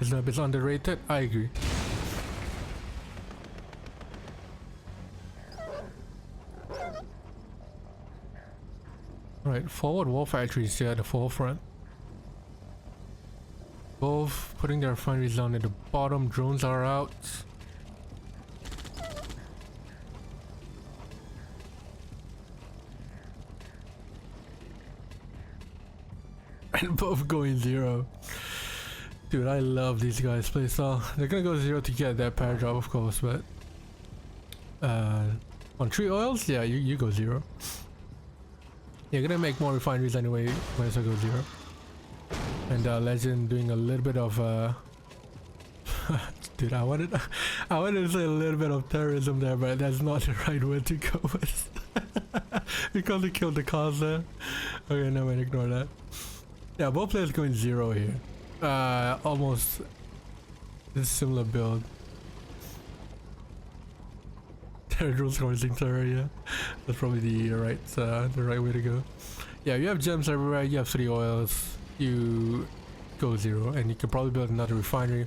S1: Isn't it a bit underrated? I agree. Alright, forward war factories here at the forefront. Both putting their refineries down at the bottom. Drones are out. And both going 0. Dude, I love these guys' playstyle. They're gonna go 0 to get that power drop, of course, but on 3 oils, yeah, you go 0. You're gonna make more refineries anyway, might as well go 0. And Legend doing a little bit of dude, I wanted to say a little bit of terrorism there, but that's not the right word to go with. Because he killed the cause there. Okay, no man, ignore that. Yeah, both players going 0 here. Almost this similar build. Terror scoring terror, yeah. That's probably the right way to go. Yeah, you have gems everywhere, you have 3 oils, you go 0, and you can probably build another refinery.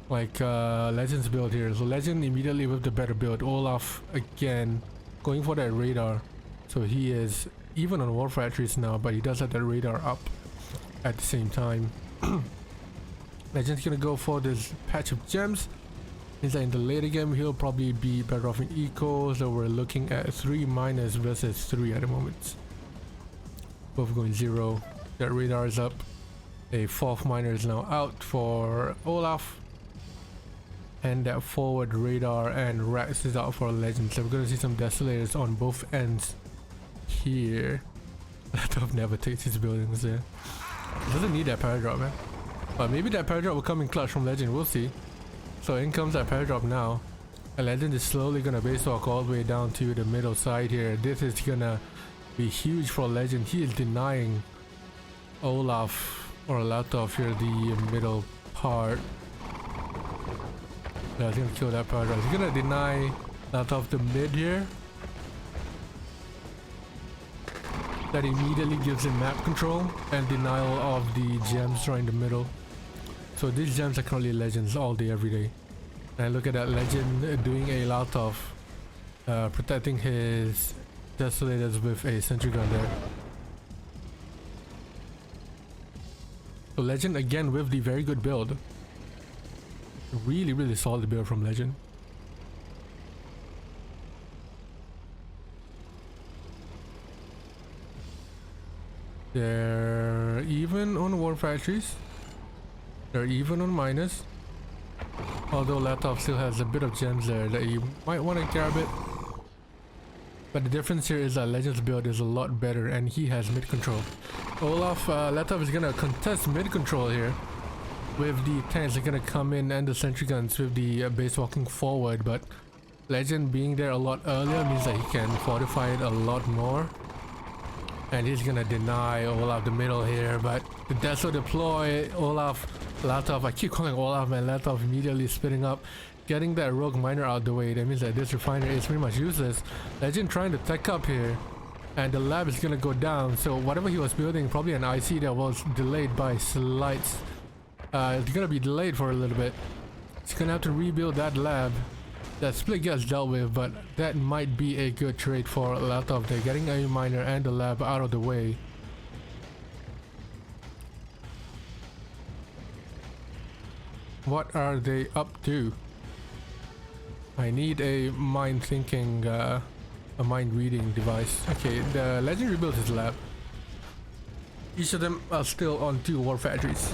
S1: Like Legend's build here. So Legend immediately with the better build. Olaf again going for that radar. So he is even on war factories now, but he does have that radar up at the same time. Legend's gonna go for this patch of gems. Means that in the later game he'll probably be better off in eco, so we're looking at 3 miners versus 3 at the moment. Both going 0. That radar is up. A 4th miner is now out for Olaf. And that forward radar and racks is out for Legend. So we're gonna see some desolators on both ends here. Latof never takes his buildings there. He doesn't need that power drop, man. But maybe that power drop will come in clutch from Legend, we'll see. So in comes that power drop now. And Legend is slowly gonna base walk all the way down to the middle side here. This is gonna be huge for Legend. He is denying Olaf or Latof here the middle part. Yeah, he's gonna kill that power drop. He's gonna deny Latof the mid here. That immediately gives him map control and denial of the gems right in the middle. So these gems are currently Legends all day, every day. And look at that Legend doing a Latof, protecting his desolators with a sentry gun there. So Legend again with the very good build. Really solid build from Legend. They're even on war factories. They're even on miners. Although Latof still has a bit of gems there that you might want to grab it. But the difference here is that Legend's build is a lot better and he has mid control. Olaf Latof is gonna contest mid control here with the tanks are gonna come in and the sentry guns with the base walking forward, but Legend being there a lot earlier means that he can fortify it a lot more. And he's gonna deny Olaf the middle here, but the Deso deploy, Olaf, Latof, I keep calling Olaf man, Latof immediately spitting up, getting that rogue miner out the way. That means that this refiner is pretty much useless. Legend trying to tech up here, and the lab is gonna go down, so whatever he was building, probably an IC that was delayed by slights. It's gonna be delayed for a little bit. He's gonna have to rebuild that lab. That split gets dealt with, but that might be a good trade for Latof. They're getting a miner and the lab out of the way. What are they up to? I need a mind thinking, a mind reading device. Okay, the Legend rebuilt his lab. Each of them are still on 2 war factories.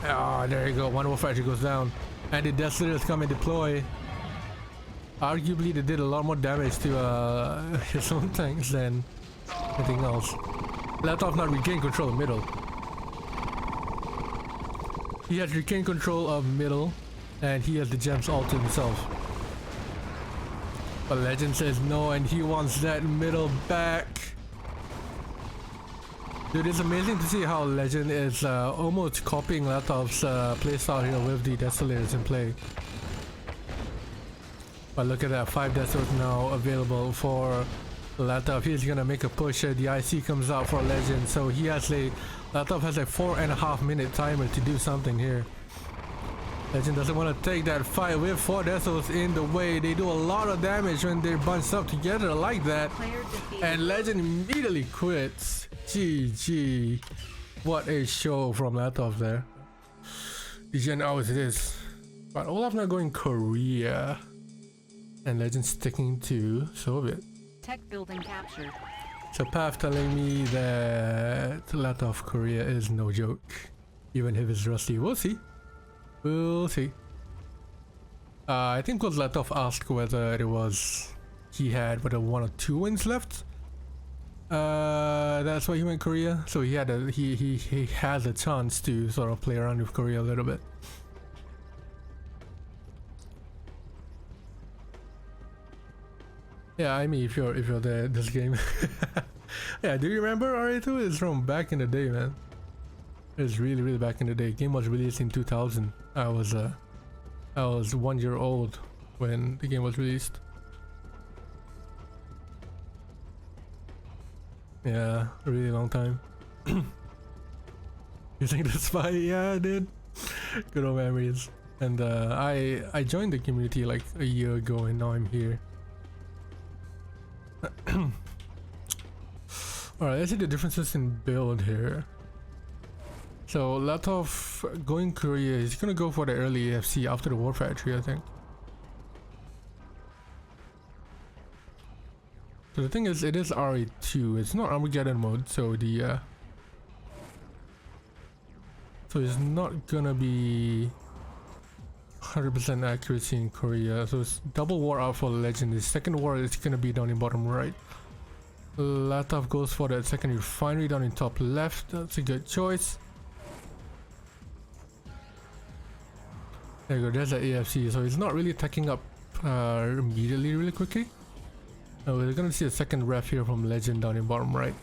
S1: Ah, there you go. 1 war factory goes down. And the Desolators come and deploy. Arguably they did a lot more damage to his own tanks than anything else. Latof not regained control of middle. He has regained control of middle and he has the gems all to himself. But Legend says no and he wants that middle back. Dude, it's amazing to see how Legend is almost copying Latof's playstyle here with the Desolators in play. But look at that, 5 Desolators now available for Latof. He's gonna make a push here. The IC comes out for Legend, so he has Latof has a 4.5 minute timer to do something here. Legend doesn't want to take that fight with 4 Desos in the way. They do a lot of damage when they're bunched up together like that. And Legend immediately quits. GG. What a show from Latof there. DGN always it is. But Olaf not going Korea. And Legend sticking to Soviet.
S3: Tech building captured.
S1: So Path telling me that Latof Korea is no joke. Even if it's rusty. We'll see. We'll see. I think because Latof asked whether it was he had whether 1 or 2 wins left. That's why he went Korea. So he had he has a chance to sort of play around with Korea a little bit. Yeah, I mean if you're there this game. Yeah, do you remember RA2 is from back in the day, man. It's really back in the day. Game was released in 2000. I was 1 year old when the game was released. Yeah, a really long time. You think that's why? Yeah, I did. Good old memories. And I joined the community like a year ago and now I'm here. Alright, let's see the differences in build here. So Latof going Korea, he's gonna go for the early AFC after the War Factory, I think. So the thing is, it is RA2, it's not Armageddon mode, so the so it's not gonna be 100% accuracy in Korea. So it's double war out for Legend. The second war is gonna be down in bottom right. Latof goes for that second refinery down in top left. That's a good choice. There you go, there's the AFC. So it's not really attacking up immediately really quickly. We're gonna see a second ref here from Legend down in bottom right.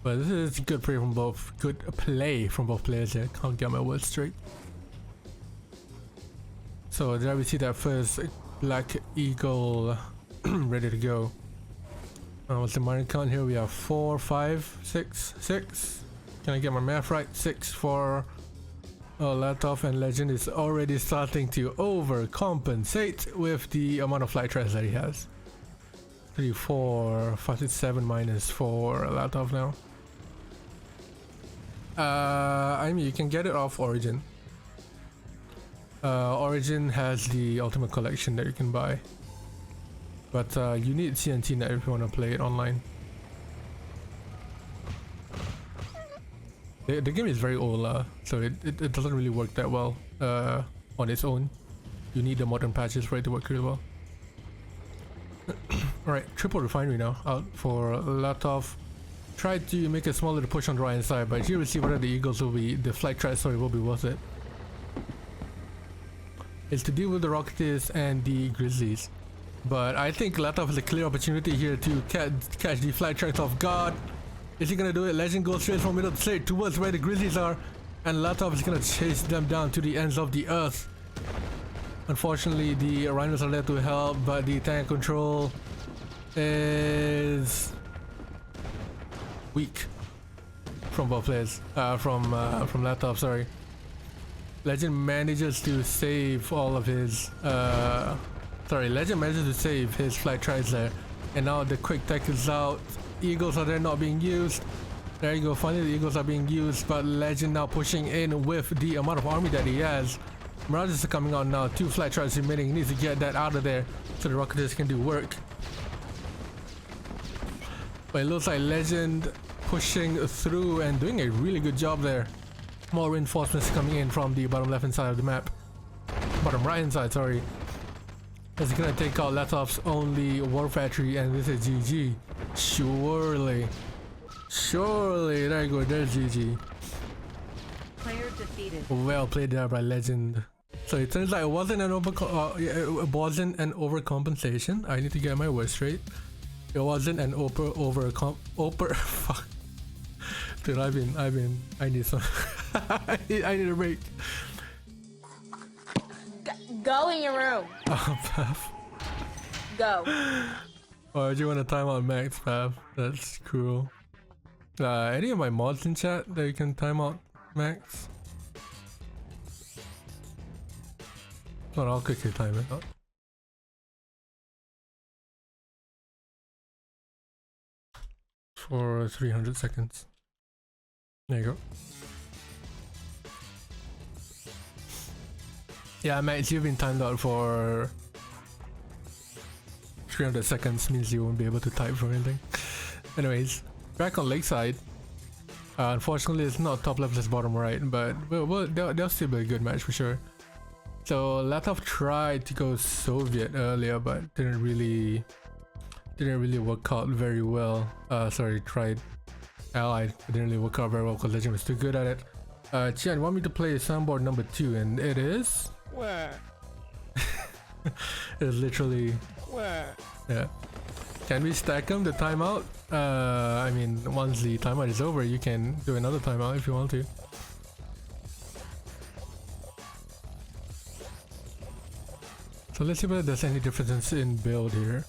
S1: But this is good play from both players here. Can't get my words straight. So there we see that first Black Eagle ready to go. What's the miner count here? We have 4, 5, 6, 6. Can I get my math right? 6 for Latof, and Legend is already starting to overcompensate with the amount of flight traps that he has. 3, 4, 5, 6, 7 minus for Latof now. I mean, you can get it off Origin. Origin has the Ultimate Collection that you can buy. But you need CNT net if you want to play it online. The game is very old, so it doesn't really work that well on its own. You need the modern patches for it to work really well. Alright, triple refinery now out for Latof. Tried to make a small little push on the right hand side, but here we see whether the Eagles will be, the flag track, sorry, will be worth it. It's to deal with the Rocketeers and the Grizzlies. But I think Latof has a clear opportunity here to catch the flag tracks off guard. Is he gonna do it? Legend goes straight from middle straight towards where the Grizzlies are, and Latof is gonna chase them down to the ends of the earth. Unfortunately, the Rhinos are there to help, but the tank control is weak from both players. From Latof, sorry. Legend manages to save all of his. Legend manages to save his flag tracks there, and now the quick tech is out. Eagles are there not being used. There you go, finally the Eagles are being used, but Legend now pushing in with the amount of army that he has. Mirages are coming out now, 2 flag tracks remaining. He needs to get that out of there so the Rocketeers can do work. But it looks like Legend pushing through and doing a really good job there. More reinforcements coming in from the bottom left hand side of the map. Bottom right hand side, sorry. It's gonna take out Latof's only war factory, and this is GG. Surely. Surely. There you go, there's GG.
S3: Player defeated.
S1: Well played there by Legend. So it turns out it wasn't an overcompensation. I need to get my words straight. It wasn't an fuck. Dude, I need some I need a break.
S4: Go in your room.
S1: Oh, Pav.
S4: Go.
S1: Oh, do you want to time out Max, Pav? That's cruel. Any of my mods in chat that you can time out Max? Well, I'll quickly time it out. For 300 seconds. There you go. Yeah, Max, you've been timed out for 300 seconds, means you won't be able to type for anything. Anyways, back on Lakeside. Unfortunately, it's not top left, it's bottom right, but they'll still be a good match for sure. So Latof tried to go Soviet earlier, but didn't really work out very well. Tried Allied, it didn't really work out very well because Legend was too good at it. Chian, want me to play soundboard number 2, and it is?
S4: Where?
S1: It's literally...
S4: Where?
S1: Yeah. Can we stack them, the timeout? I mean, once the timeout is over, you can do another timeout if you want to. So let's see whether there's any difference in build here.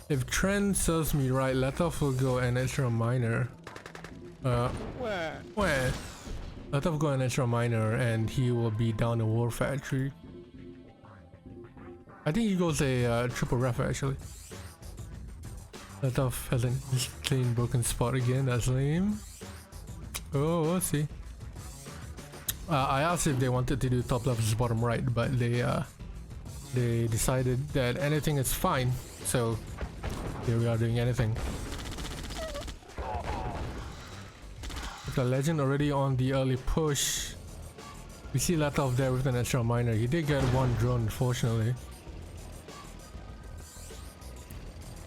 S1: If trend serves me right, Latof will go an extra minor.
S4: Where?
S1: Latof will go an extra minor and he will be down a war factory. I think he goes a triple ref actually. Latof has a clean broken spot again, that's lame. Oh, we'll see. I asked if they wanted to do top left versus bottom right, but they decided that anything is fine, so here we are doing anything. The Legend already on the early push. We see Latof there with an extra miner. He did get one drone, unfortunately.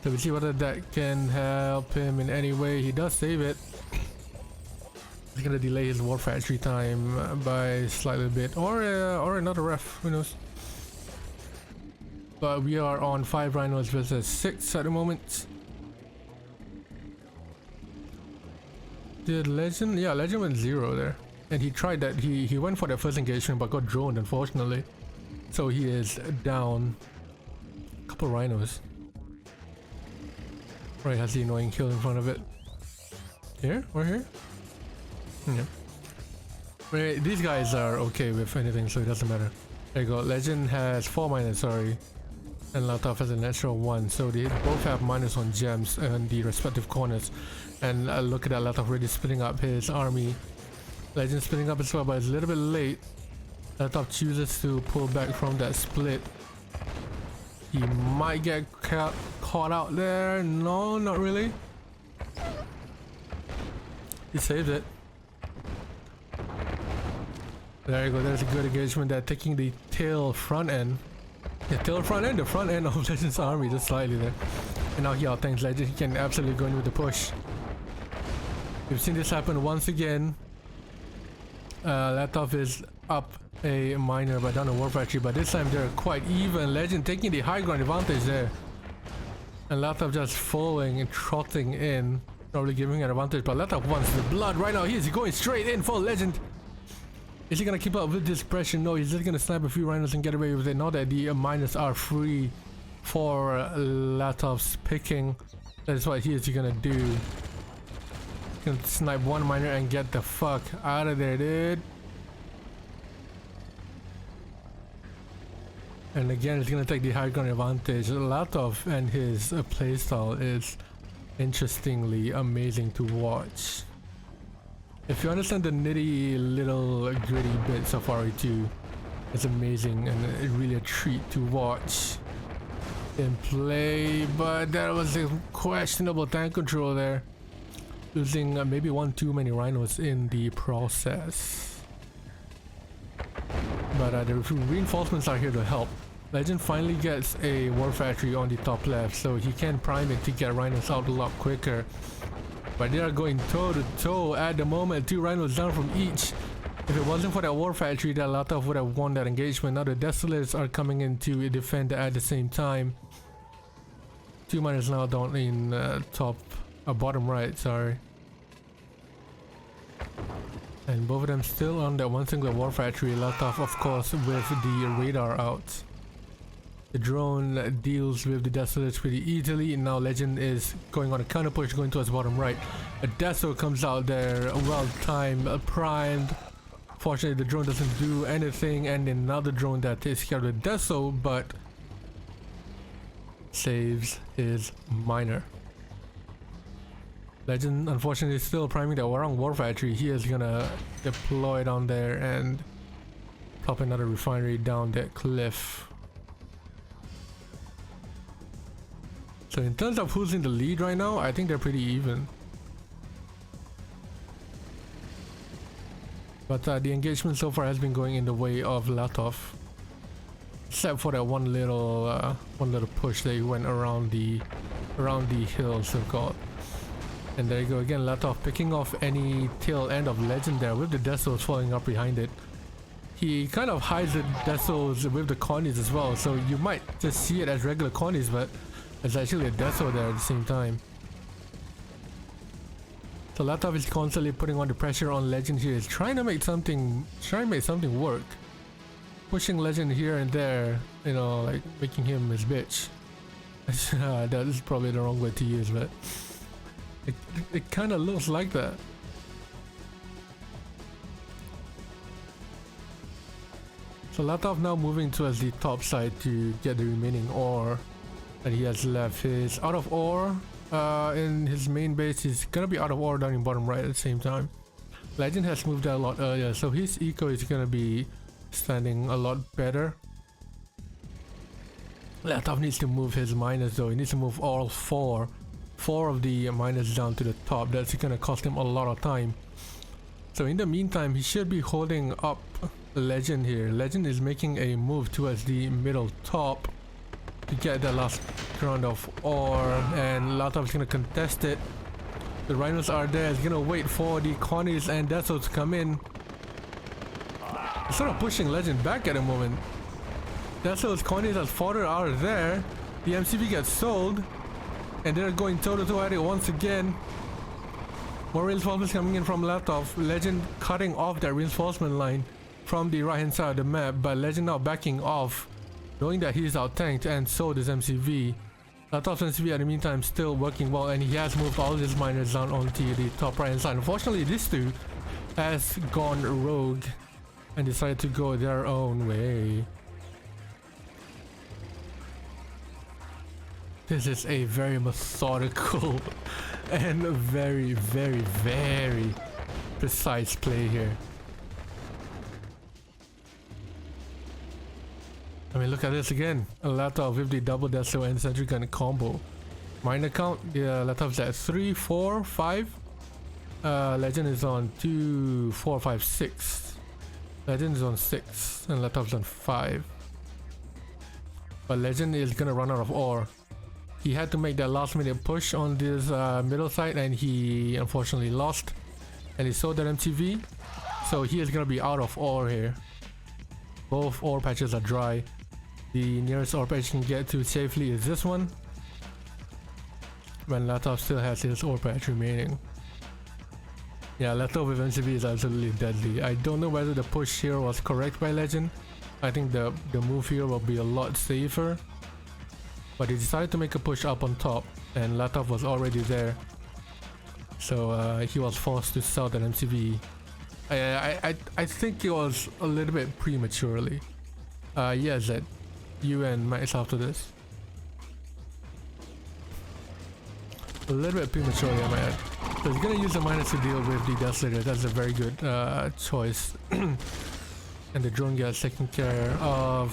S1: So we see whether that can help him in any way. He does save it. He's gonna delay his war factory time by slightly bit, or another ref. Who knows? But we are on 5 rhinos versus 6 at the moment. Did Legend? Yeah, Legend went 0 there. And he tried that. He went for that first engagement but got droned, unfortunately. So he is down a couple rhinos. Right, has the annoying kill in front of it. Here? Or here? Yeah. Wait, these guys are okay with anything, so it doesn't matter. There you go. Legend has 4 minus, sorry. And Latof has an extra 1, so they both have minus on gems and the respective corners. And look at that, Latof already splitting up his army. Legend splitting up as well, but it's a little bit late. Latof chooses to pull back from that split. He might get caught out there. No, not really. He saved it. There you go, there's a good engagement there, taking the tail front end. Yeah, tail front end, the front end of Legend's army, just slightly there. And now he outtanks Legend, he can absolutely go in with the push. We've seen this happen once again. Latof is up a miner but down a war factory, but this time they're quite even. Legend taking the high ground advantage there. And Latof just following and trotting in, probably giving an advantage, but Latof wants the blood right now. He is going straight in for Legend. Is he gonna keep up with this pressure? No, he's just gonna snipe a few rhinos and get away with it. Now that the miners are free for Latof's picking, that's what he is gonna do. He's gonna snipe one miner and get the fuck out of there, dude. And again, he's gonna take the high ground advantage. Latof and his playstyle is interestingly amazing to watch. If you understand the nitty little gritty bits of RA2, it's amazing and really a treat to watch in play. But that was a questionable tank control there, losing maybe one too many rhinos in the process. But the reinforcements are here to help. Legend finally gets a war factory on the top left, so he can prime it to get rhinos out a lot quicker. But they are going toe to toe at the moment. 2 rhinos down from each. If it wasn't for that war factory, that Latof would have won that engagement. Now the Desolates are coming in to defend at the same time. 2 miners now down in bottom right, sorry. And both of them still on that one single war factory. Latof, of course, with the radar out. The drone deals with the Desolates pretty easily. Now Legend is going on a counter push, going towards bottom right. A Deso comes out there, well timed, primed. Fortunately, the drone doesn't do anything, and another drone that takes care of the Deso, but saves his miner. Legend, unfortunately, is still priming the wrong war factory. He is gonna deploy down there and pop another refinery down that cliff. So in terms of who's in the lead right now, I think they're pretty even. But the engagement so far has been going in the way of Latof, except for that one little push that he went around the hill, so-called. And there you go again, Latof picking off any tail end of Legend there with the Desos falling up behind it. He kind of hides the Desos with the Connies as well, so you might just see it as regular Connies, but there's actually a Deso there at the same time. So Latof is constantly putting on the pressure on Legend here. He's trying to make something work. Pushing Legend here and there, you know, like making him his bitch. That is probably the wrong way to use, but it kind of looks like that. So Latof now moving towards the top side to get the remaining ore that he has left. He's out of ore in his main base. He's gonna be out of ore down in bottom right at the same time. Legend has moved out a lot earlier, so his eco is gonna be standing a lot better. Latof needs to move his miners though. He needs to move all four of the miners down to the top. That's gonna cost him a lot of time. So in the meantime, he should be holding up Legend here. Legend is making a move towards the middle top to get the last round of ore, and Latof is gonna contest it. The rhinos are there. He's gonna wait for the Connies and Desos to come in. He's sort of pushing Legend back at the moment. Desos, Connies are further out of there. The MCV gets sold, and they're going toe to toe at it once again. More reinforcements coming in from Latof. Legend cutting off that reinforcement line from the right hand side of the map, but Legend now backing off, knowing that he's out tanked, and so does MCV. Latof's MCV at the meantime still working well, and he has moved all his miners down onto the top right hand side. Unfortunately, this two has gone rogue and decided to go their own way. This is a very methodical and very, very, very precise play here. I mean, look at this again. A Latof with the double Deso and sentry gun combo. Miner count, yeah, Latof's at 3, 4, 5. Legend is on 2, 4, 5, 6. Legend is on 6 and Latof's on 5. But Legend is gonna run out of ore. He had to make that last minute push on this middle side and he unfortunately lost. And he sold that MTV. So he is gonna be out of ore here. Both ore patches are dry. The nearest ore patch you can get to safely is this one. When Latof still has his ore patch remaining. Yeah, Latof with MTV is absolutely deadly. I don't know whether the push here was correct by Legend. I think the move here will be a lot safer. But he decided to make a push up on top and Latof was already there. So he was forced to sell that MTV. I think it was a little bit prematurely. Yeah, Zed, you and Max after this. A little bit prematurely, I might add. So he's gonna use the miners to deal with the Desolator. That's a very good choice. And the drone gets taken care of.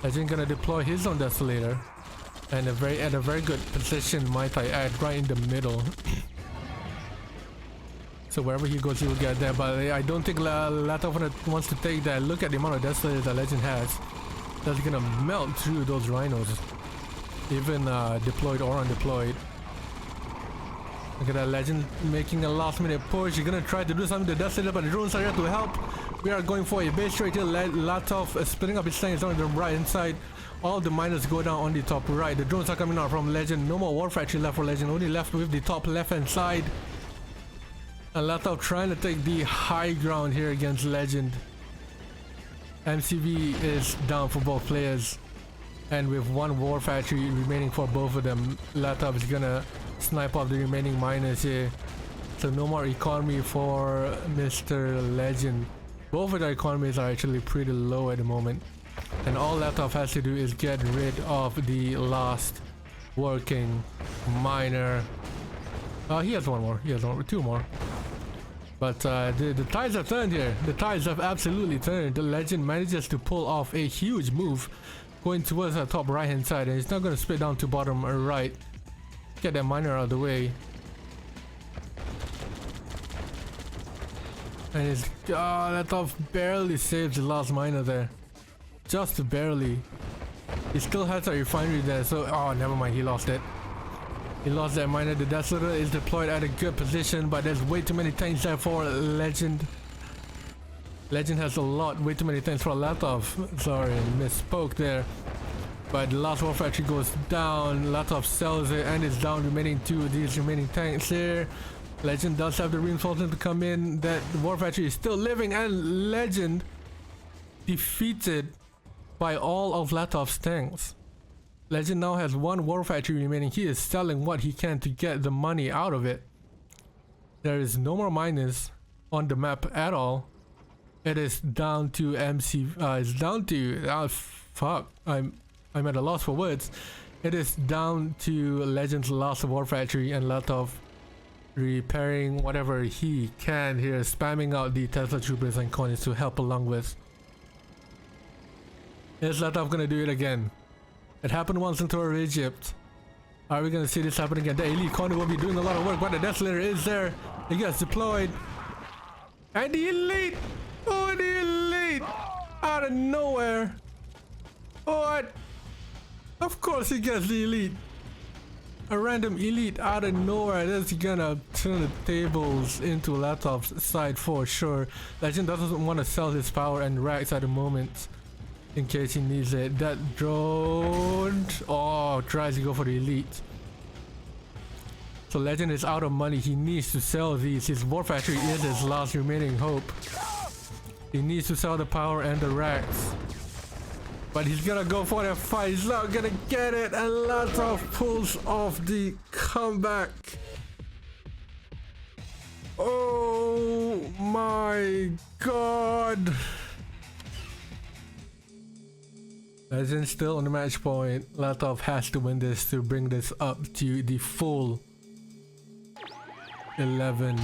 S1: Legend gonna deploy his own Desolator. And at a very good position, might I add, right in the middle. So wherever he goes, he will get there. But I don't think Latof wants to take that. Look at the amount of Desolators that Legend has. That's gonna melt through those rhinos. Even deployed or undeployed. Look at that Legend making a last minute push. He's gonna try to do something to the Desolator, but the drones are here to help. We are going for a base straight here. Latof splitting up his tanks on the right hand side. All the miners go down on the top right. The drones are coming out from Legend. No more War Factory left for Legend. Only left with the top left hand side. And Latof trying to take the high ground here against Legend. MCV is down for both players. And with one War Factory remaining for both of them, Latof is gonna snipe off the remaining miners here. So no more economy for Mr. Legend. Both of their economies are actually pretty low at the moment. And all Latof has to do is get rid of the last working miner. He has one more. He has two more. But the tides have turned here. The tides have absolutely turned. The Legend manages to pull off a huge move going towards the top right hand side. And he's not going to split down to bottom right. Get that miner out of the way. And it's Latof barely saves the last miner there. Just barely. He still has a refinery there, so never mind, he lost it. He lost that miner. The Desolator is deployed at a good position, but there's way too many tanks there for Legend. Legend has way too many tanks for Latof. Sorry, misspoke there. But the last War Factory goes down. Latof sells it and it's down remaining two of these remaining tanks here. Legend does have the reinforcement to come in. That War Factory is still living and Legend defeated by all of Latof's tanks. Legend now has one War Factory remaining. He is selling what he can to get the money out of it. There is no more miners on the map at all. It is down to it's down to fuck. I'm at a loss for words. It is down to Legend's last War Factory and Latof repairing whatever he can here, spamming out the Tesla troopers and coins to help along with. Is Latof gonna do it again? It happened once in Tour of Egypt. Are we gonna see this happen again? The elite corner will be doing a lot of work, but the Desolator is there. It gets deployed. And the elite! Oh, the elite! Out of nowhere! What? Of course he gets the elite. A random elite out of nowhere. That's gonna turn the tables into Latof's side for sure. Legend doesn't want to sell his power and racks at the moment. In case he needs it. That drone tries to go for the elite. So Legend is out of money. He needs to sell these. His War Factory is his last remaining hope. He needs to sell the power and the racks. But he's gonna go for that fight. He's not gonna get it. And Latof pulls off the comeback. Oh my god. Legend still on the match point. Latof has to win this to bring this up to the full 11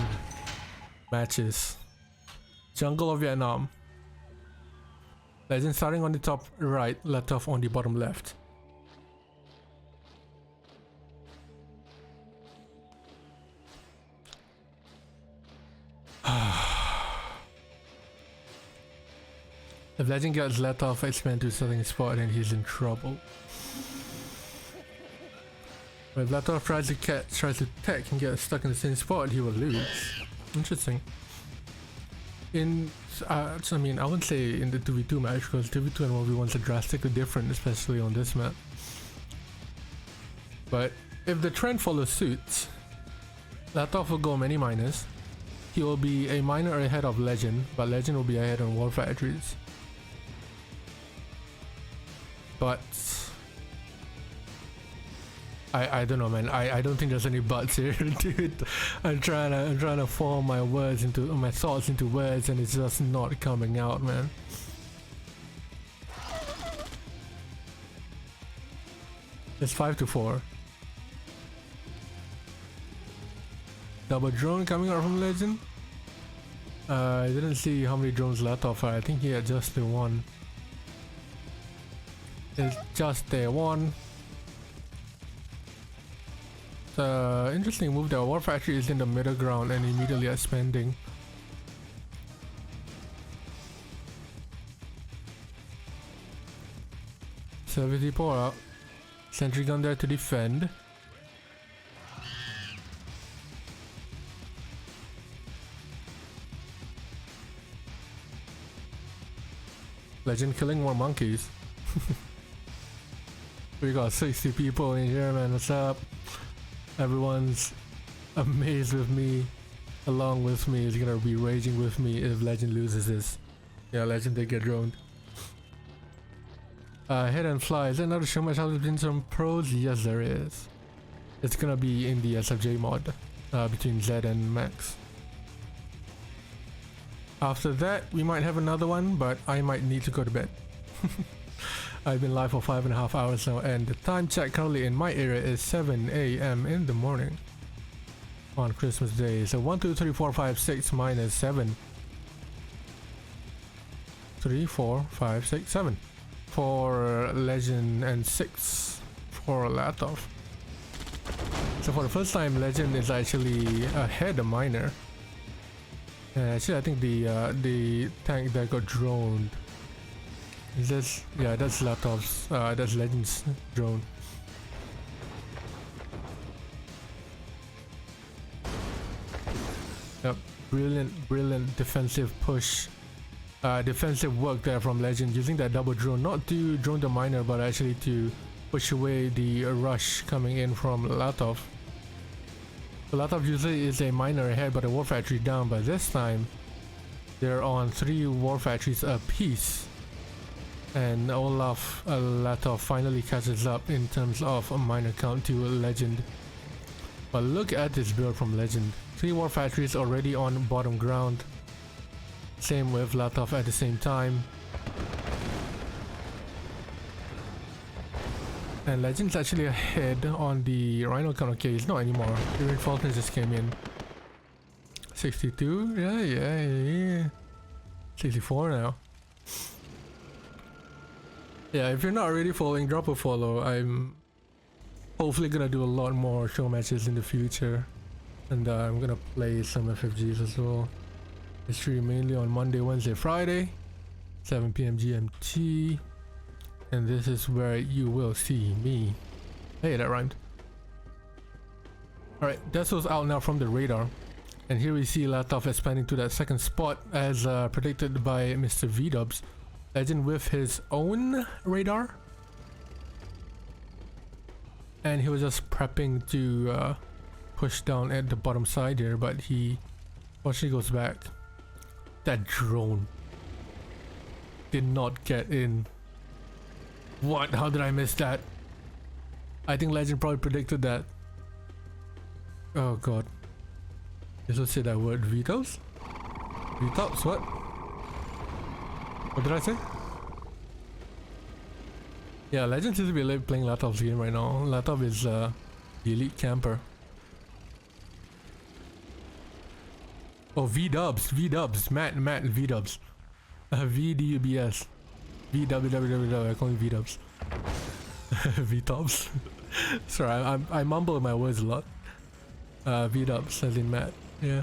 S1: matches. Jungle of Vietnam. Legend starting on the top right, Latof on the bottom left. If Legend gets let off expand to a certain spot, then he's in trouble. But if Latof tries to tech and get stuck in the same spot, he will lose. Interesting. I wouldn't say in the 2v2 match, because 2v2 and 1v1s are drastically different, especially on this map. But if the trend follows suit, Latof will go many minors. He will be a minor ahead of Legend, but Legend will be ahead on War Factories. But I don't know, man. I don't think there's any buts here, dude. I'm trying to form my thoughts into words, and it's just not coming out, man. It's 5-4. Double drone coming out from Legend. I didn't see how many drones Latof are. I think he had just the one. It's just the one. Interesting move there. War Factory is in the middle ground and immediately expanding. Service depot out. Sentry gun there to defend. Legend killing more monkeys. We got 60 people in here, man. What's up? Everyone's amazed with me, along with me. Is gonna be raging with me if Legend loses this. Yeah, Legend did get droned. Head and fly. Is there another Showmatch has been some pros? Yes, there is. It's gonna be in the SFJ mod between Zed and Max. After that, we might have another one, but I might need to go to bed. I've been live for 5.5 hours now, and the time check currently in my area is 7 AM in the morning on Christmas Day. So 1, 2, 3, 4, 5, 6 minus 7. 3, 4, 5, 6, 7 for Legend and 6 for Latof. So for the first time, Legend is actually ahead of Minor. Actually, I think the tank that got droned. Is this? Yeah, that's Latof's. That's Legend's drone. Yep, brilliant defensive push. Defensive work there from Legend, using that double drone, not to drone the miner, but actually to push away the rush coming in from Latof. So Latof usually is a miner ahead, but a war factory down. But this time, they're on 3 war factories apiece. And Olaf Latof finally catches up in terms of a minor count to Legend. But look at this build from Legend. 3 war factories already on bottom ground. Same with Latof at the same time. And Legend's actually ahead on the Rhino count. Okay, it's not anymore. The reinforcements just came in. 62? Yeah. 64 now. Yeah, if you're not already following, drop a follow. I'm hopefully gonna do a lot more show matches in the future. And I'm gonna play some FFGs as well. I stream mainly on Monday, Wednesday, Friday, 7 PM GMT. And this is where you will see me. Hey, that rhymed. Alright, Deso's out now from the radar. And here we see Latof expanding to that second spot as predicted by Mr. V-Dubs. Legend with his own radar. And he was just prepping to push down at the bottom side here, but he actually goes back. That drone did not get in. What? How did I miss that? I think Legend probably predicted that. Oh god. Just don't say that word. Vetoes? Vetoes? What? What did I say? Yeah, Legend seems to be playing Latof's game right now. Latof is the elite camper. Oh, V-Dubs, Matt, V-Dubs. VDUBS. VWWW, I call him V-Dubs. V-Dubs. Sorry, I mumble my words a lot. V-Dubs, as in Matt, yeah.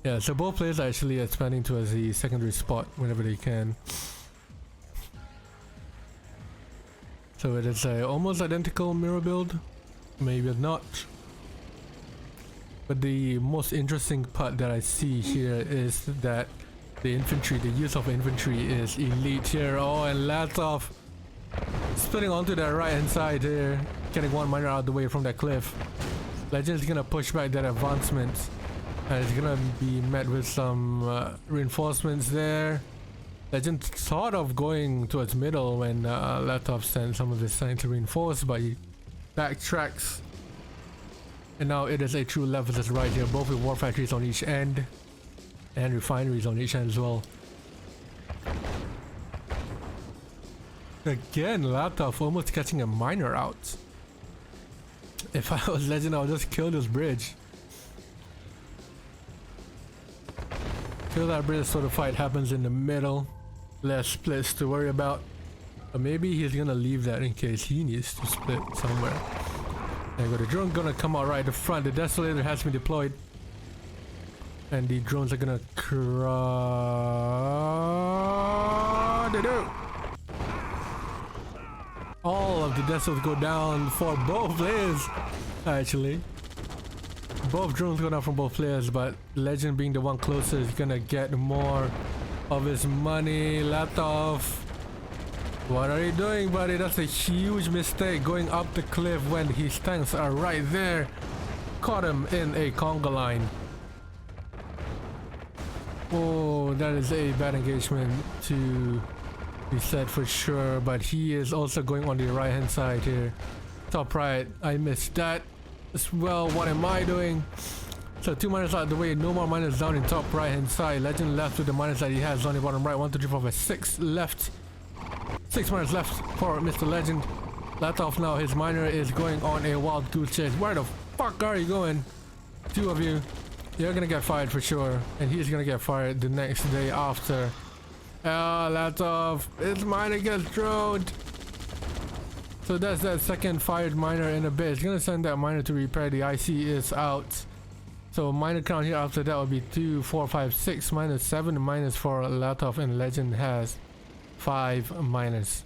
S1: Yeah, so both players are actually expanding towards the secondary spot whenever they can. So it is a almost identical mirror build, maybe not. But the most interesting part that I see here is that the infantry, the use of infantry is elite here. Oh, and Latof splitting onto that right hand side here, getting one miner out of the way from that cliff. Legend is gonna push back that advancement, and it's gonna be met with some reinforcements there. Legend thought of going towards middle when Latof sent some of his signs to reinforce, but he backtracks. And now it is a true level that's right here, both with war factories on each end and refineries on each end as well. Again, Latof almost catching a miner out. If I was Legend, I would just kill this bridge. Kill that bridge so the fight happens in the middle. Less splits to worry about. But maybe he's gonna leave that in case he needs to split somewhere. There you go, the drone gonna come out right at the front. The desolator has been deployed. And the drones are gonna all of the desols go down for both players, actually. Both drones go down from both players, but Legend being the one closest is gonna get more of his money. Latof, what are you doing, buddy? That's a huge mistake, going up the cliff when his tanks are right there. Caught him in a conga line. Oh, that is a bad engagement to be said for sure, but he is also going on the right hand side here. Top right, I missed that as well. What am I doing? So 2 miners out of the way, no more miners down in top right hand side. Legend left with the miners that he has on the bottom right. 1, 2, 3, 4, 5, 6 left. 6 miners left for Mr. Legend. Latof now, his miner is going on a wild goose chase. Where the fuck are you going? 2 of you. You're gonna get fired for sure, and he's gonna get fired the next day after. Latof, his miner gets droned. So that's that second fired miner in a bit. It's gonna send that miner to repair. The IC is out. So miner count here after that would be 2, 4, 5, 6 minus 7 minus for Latof, and Legend has 5 miners.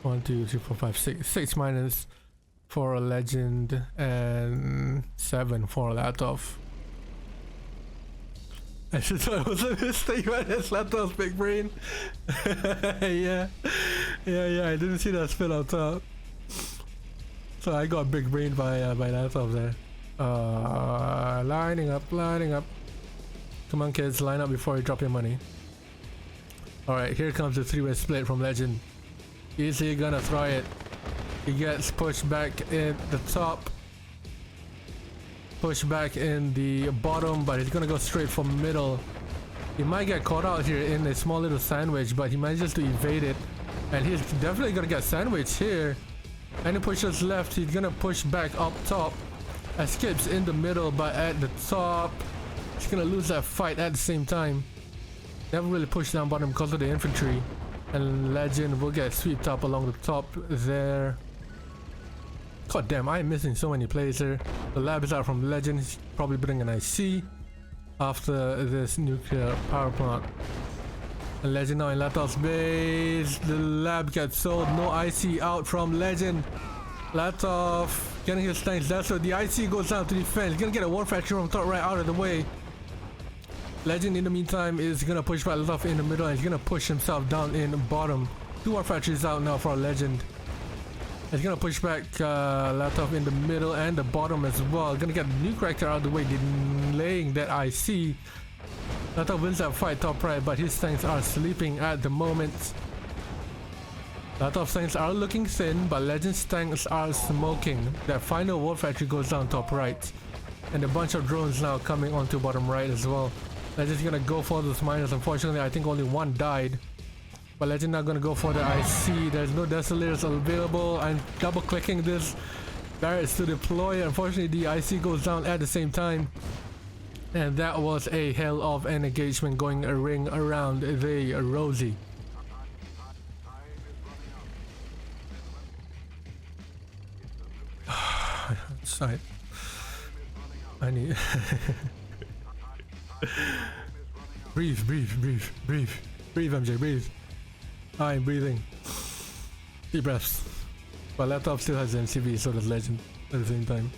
S1: 1, 2, 3, 4, 5, 6. 6 minus for Legend and 7 for Latof. I should thought it was a mistake, but it's Latof's big brain. yeah, I didn't see that spin on top. So I got big brain by Latof there. Lining up. Come on, kids, line up before you drop your money. Alright, here comes the 3-way split from Legend. Easy gonna try it. He gets pushed back in the top. Push back in the bottom, but he's gonna go straight for middle. He might get caught out here in a small little sandwich, but he manages to evade it, and he's definitely gonna get sandwiched here. And he pushes left. He's gonna push back up top, escapes in the middle, but at the top he's gonna lose that fight at the same time. Never really pushed down bottom because of the infantry, and Legend will get swept up along the top there. God damn, I'm missing so many players here. The lab is out from Legend. He's probably building an IC after this nuclear power plant. And Legend now in Latof's base. The lab gets sold. No IC out from Legend. Latof getting his tanks. That's so the IC goes down to defense. He's gonna get a war factory from top right out of the way. Legend in the meantime is gonna push back Latof in the middle, and he's gonna push himself down in the bottom. 2 war factories out now for Legend. He's gonna push back Latof in the middle and the bottom as well. Gonna get the nuke reactor out of the way, delaying that IC. Latof wins that fight top right, but his tanks are sleeping at the moment. Latof's tanks are looking thin, but Legend's tanks are smoking. That final war factory goes down top right, and a bunch of drones now coming onto bottom right as well. Legend's gonna go for those miners. Unfortunately, I think only 1 died. But Legend not gonna go for the IC. There's no desolators available. I'm double clicking this barracks to deploy. Unfortunately, the IC goes down at the same time. And that was a hell of an engagement going a ring around the Rosie. Sorry. I need breathe, MJ, breathe. I'm breathing. Deep breaths. But Latof still has MCV, so does Legend at the same time.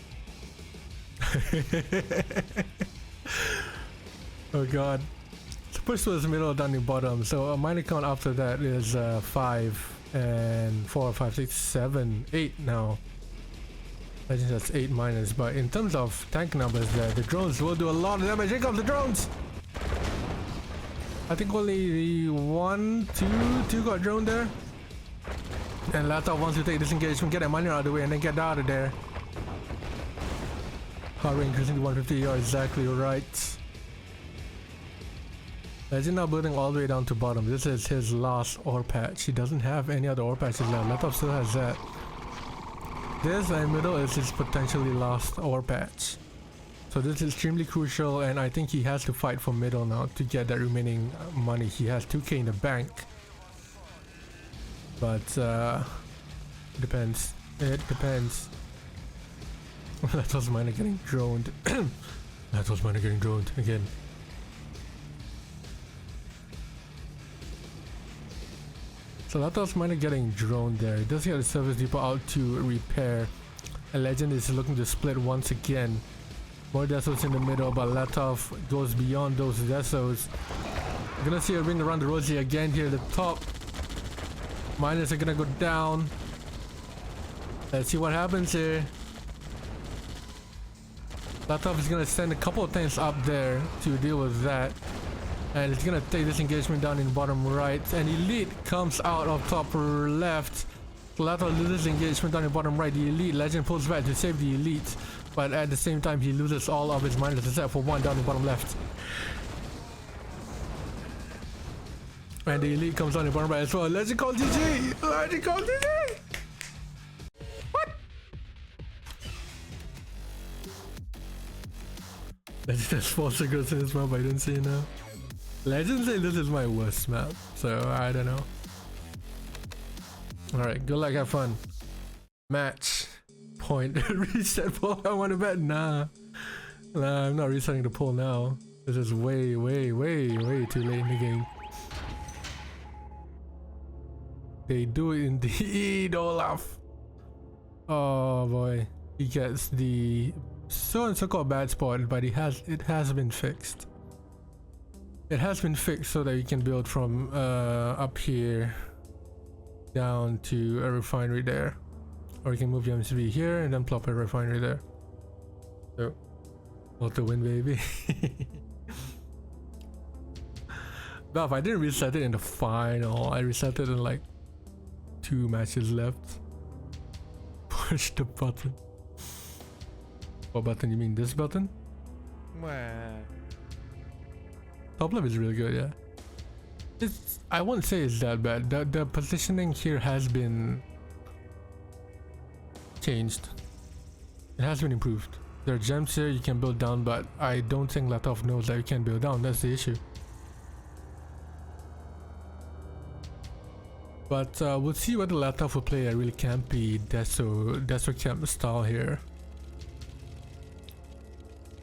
S1: Oh god. So push was middle, down in bottom. So a minor count after that is 5 and 4, 5, 6, 7, 8 now. Legend has 8 minors, but in terms of tank numbers there, the drones will do a lot of damage. Here comes the drones! I think only the 2 got drone there. And Latof wants to take this engagement, get a miner out of the way, and then get out of there. Heart rate increasing to 150, you're exactly right. Legend now building all the way down to bottom. This is his last ore patch. He doesn't have any other ore patches left. Latof still has that. This in middle is his potentially last ore patch. So this is extremely crucial, and I think he has to fight for middle now to get that remaining money. He has 2k in the bank. But it depends. It depends. Latof's miner getting droned. Latof's miner getting droned again. So Latof's miner getting droned there. He does get a service depot out to repair. A Legend is looking to split once again. More desos in the middle, but Latof goes beyond those desos. We're gonna see a ring around the rosy again here at the top. Miners are gonna go down. Let's see what happens here. Latof is gonna send a couple of tanks up there to deal with that. And it's gonna take this engagement down in bottom right. And Elite comes out of top left. Latof loses engagement down in bottom right. The Elite Legend pulls back to save the Elite. But at the same time, he loses all of his miners except for 1 down in bottom left. And the Elite comes down in bottom right as well. Legend called GG! Legend called GG! What? Legend has 4 cigarettes in his mouth, but I didn't see it now. Legend say this is my worst map, so I don't know. Alright, good luck, have fun. Match. Point. Reset poll. I want to bet. Nah, I'm not resetting the poll now. This is way too late in the game. They do it indeed, Olaf. Oh boy, he gets the so-called bad spot, but it has been fixed. It has been fixed so that you can build from up here down to a refinery there. Or you can move your MCV here and then plop a refinery there. So, auto win, baby. But if I didn't reset it in the final, I reset it in like 2 matches left. Push the button. What button? You mean this button? Top left is really good, yeah. I won't say it's that bad. The positioning here has been changed. It has been improved. There are gems here you can build down, but I don't think Latof knows that you can build down. That's the issue. But we'll see whether Latof will play a really campy Deso camp style here.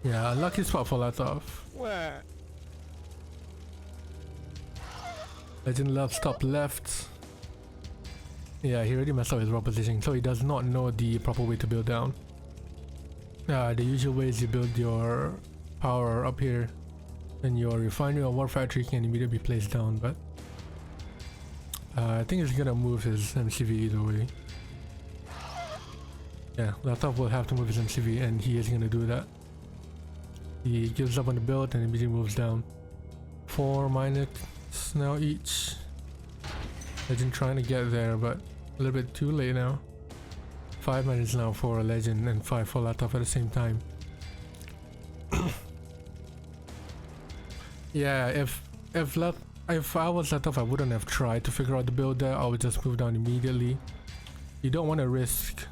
S1: Yeah, lucky spot for Latof. Legend loves top left. Yeah, he already messed up his raw positioning, so he does not know the proper way to build down. The usual way is you build your power up here, and your refinery or war factory can immediately be placed down, but I think he's gonna move his MCV either way. Yeah, Latof will have to move his MCV, and he is gonna do that. He gives up on the build and immediately moves down. 4 minus now each. Legend trying to get there, but a little bit too late now. 5 minutes now for a Legend and 5 for Latof at the same time. Yeah, if I was Latof, I wouldn't have tried to figure out the build there. I would just move down immediately. You don't want to risk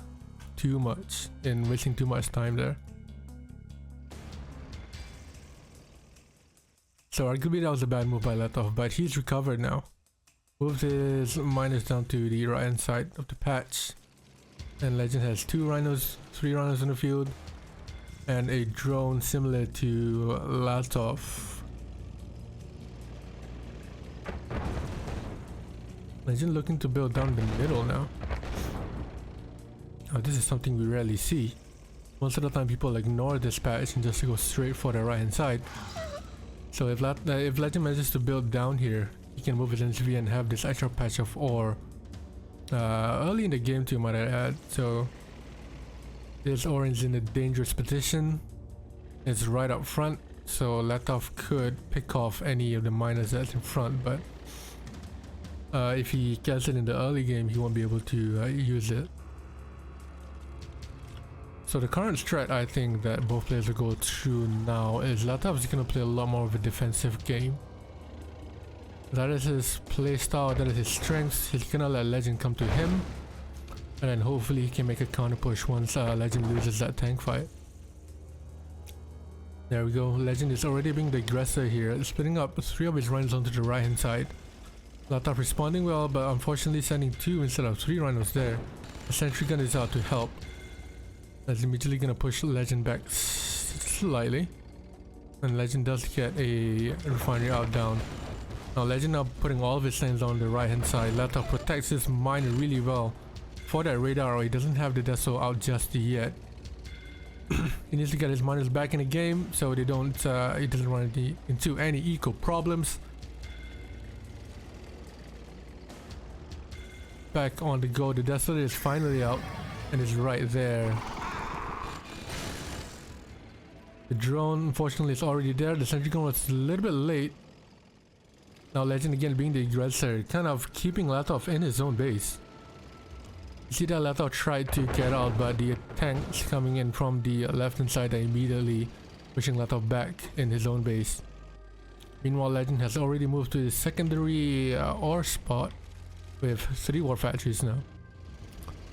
S1: too much in wasting too much time there. So arguably that was a bad move by Latof, but he's recovered now. Moves his miners down to the right hand side of the patch. And Legend has 2 rhinos, 3 rhinos in the field. And a drone similar to Latof. Legend looking to build down the middle now. Oh, this is something we rarely see. Most of the time people ignore this patch and just go straight for the right hand side. So if Legend manages to build down here, he can move his NCV and have this extra patch of ore early in the game too, might I add. So this orange is in a dangerous position. It's right up front, so Latof could pick off any of the miners that's in front, but if he gets it in the early game, he won't be able to use it. So the current strat I think that both players will go through now is Latof is going to play a lot more of a defensive game. That is his play style, that is his strengths. He's going to let Legend come to him, and then hopefully he can make a counter push once Legend loses that tank fight. There we go, Legend is already being the aggressor here, splitting up 3 of his rhinos onto the right hand side. Latof responding well, but unfortunately sending 2 instead of 3 rhinos there. The sentry gun is out to help. That's immediately gonna push Legend back slightly, and Legend does get a refinery out down. Now Legend now putting all of his things on the right hand side. Latof protects his miner really well for that radar, or he doesn't have the Deso out just yet. He needs to get his miners back in the game so they don't he doesn't run into any eco problems. Back on the go, the Deso is finally out and is right there. The drone unfortunately is already there. The sentry gun was a little bit late. Now Legend again being the aggressor, kind of keeping Latof in his own base. You see that Latof tried to get out, but the tanks coming in from the left hand side are immediately pushing Latof back in his own base. Meanwhile, Legend has already moved to the secondary ore spot with 3 war factories now.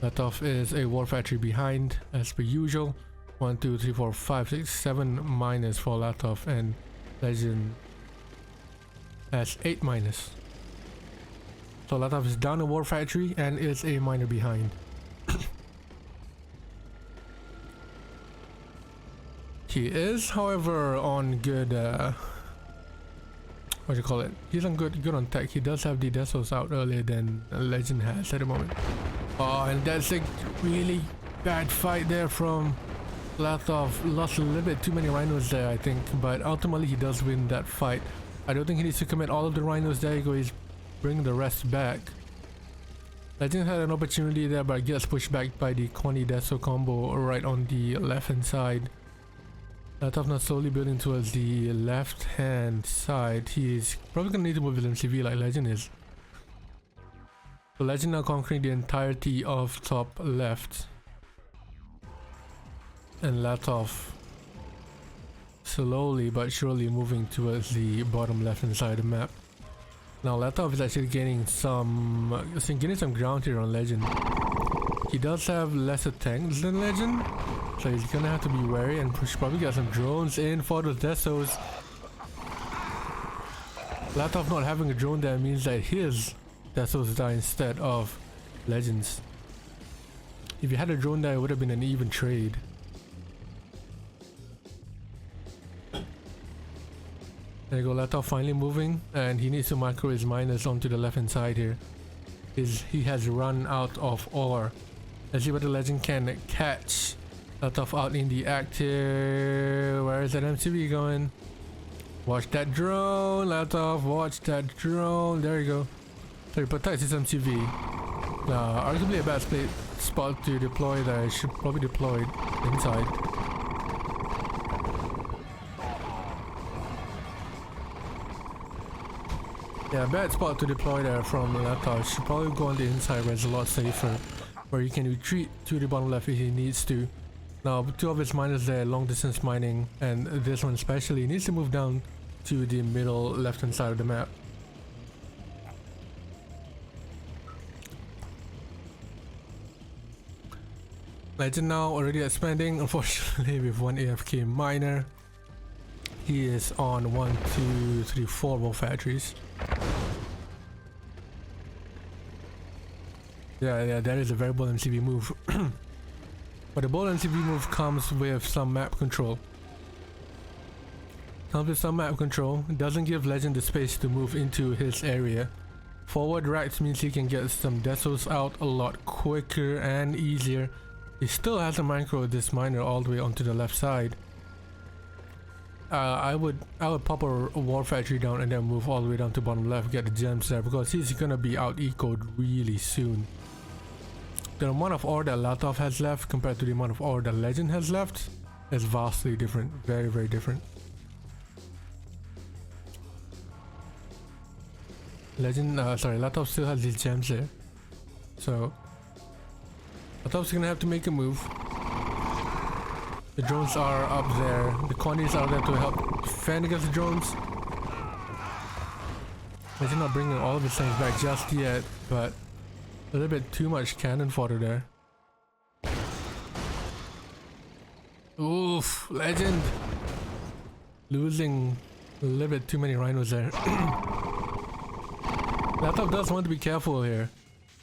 S1: Latof is a war factory behind as per usual. 1, 2, 3, 4, 5, 6, 7 miners for Latof, and Legend has 8 miners. So Latof is down a war factory and is a miner behind. He is, however, on good what do you call it? He's on good on tech. He does have the Desos out earlier than Legend has at the moment. Oh, and that's a really bad fight there from Latof. Lost a little bit too many rhinos there, I think, but ultimately he does win that fight. I don't think he needs to commit all of the rhinos. There you go, he's bringing the rest back. Legend had an opportunity there, but gets pushed back by the Connie Deso combo right on the left hand side. Latof now slowly building towards the left hand side. He is probably gonna need to move his MCV like Legend is. So Legend now conquering the entirety of top left, and Latof slowly but surely moving towards the bottom left hand side of the map. Now Latof is actually gaining some ground here on Legend. He does have lesser tanks than Legend, so he's gonna have to be wary and probably get some drones in for those Desos. Latof not having a drone there means that his Desos die instead of Legend's. If he had a drone there, it would have been an even trade. There you go, Latof finally moving, and he needs to micro his miners onto the left hand side here. He has run out of ore. Let's see what the Legend can catch. Latof out in the act here. Where is that MCV going? Watch that drone, Latof, watch that drone. There you go. So he protects his MCV. Arguably a bad spot to deploy there. I should probably deploy it inside. Yeah, bad spot to deploy there from Latof. Should probably go on the inside where it's a lot safer, where he can retreat to the bottom left if he needs to. Now 2 of his miners there, long distance mining, and this one especially needs to move down to the middle left hand side of the map. Legend now already expanding, unfortunately with 1 AFK miner. He is on 1, 2, 3, 4 more factories. Yeah, that is a very bold MCV move. But the bold MCV move comes with some map control. It doesn't give Legend the space to move into his area. Forward racks means he can get some desos out a lot quicker and easier. He still has to micro this miner all the way onto the left side. I would pop a war factory down and then move all the way down to bottom left, get the gems there, because he's gonna be out ecoed really soon. The amount of ore that Latof has left compared to the amount of ore that Legend has left is vastly different, very, very different. Latof still has these gems there, so Latof's gonna have to make a move. The drones are up there, the quantities are there to help defend against the drones. Legend not bringing all of his things back just yet, but a little bit too much cannon fodder there. Oof, Legend losing a little bit too many rhinos there. Latof does want to be careful here,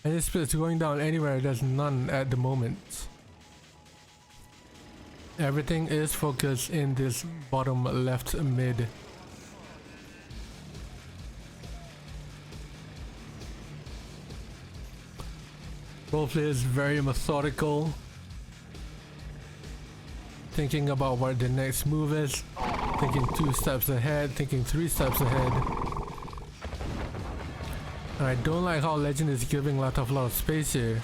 S1: and his split's going down anywhere. There's none at the moment. Everything is focused in this bottom left mid. Roleplay is very methodical, thinking about what the next move is, thinking 2 steps ahead, thinking 3 steps ahead. And I don't like how Legend is giving Latof a lot of space here.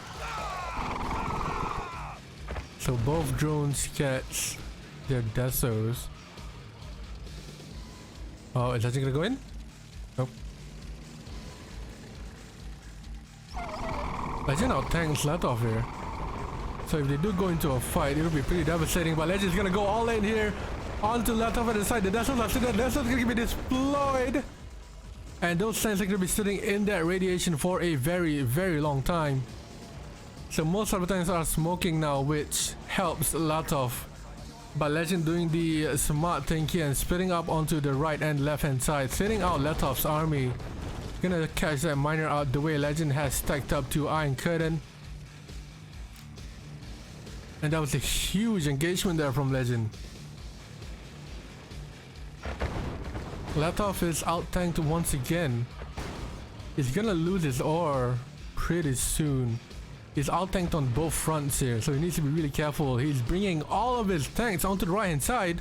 S1: So both drones get their desos. Oh, is Legend gonna go in? Nope. Legend out-tanks Latof here. So if they do go into a fight, it'll be pretty devastating. But Legend's gonna go all in here onto Latof at the side. The desos are sitting there. Desos gonna be deployed. And those tanks are going to be sitting in that radiation for a very, very long time. So most of the tanks are smoking now, which helps Latof. But Legend doing the smart thing here and splitting up onto the right and left hand side, thinning out Latof's army. Gonna catch that miner out the way Legend has stacked up to Iron Curtain. And that was a huge engagement there from Legend. Latof is out-tanked once again. He's gonna lose his ore pretty soon. He's out-tanked on both fronts here, so he needs to be really careful. He's bringing all of his tanks onto the right-hand side.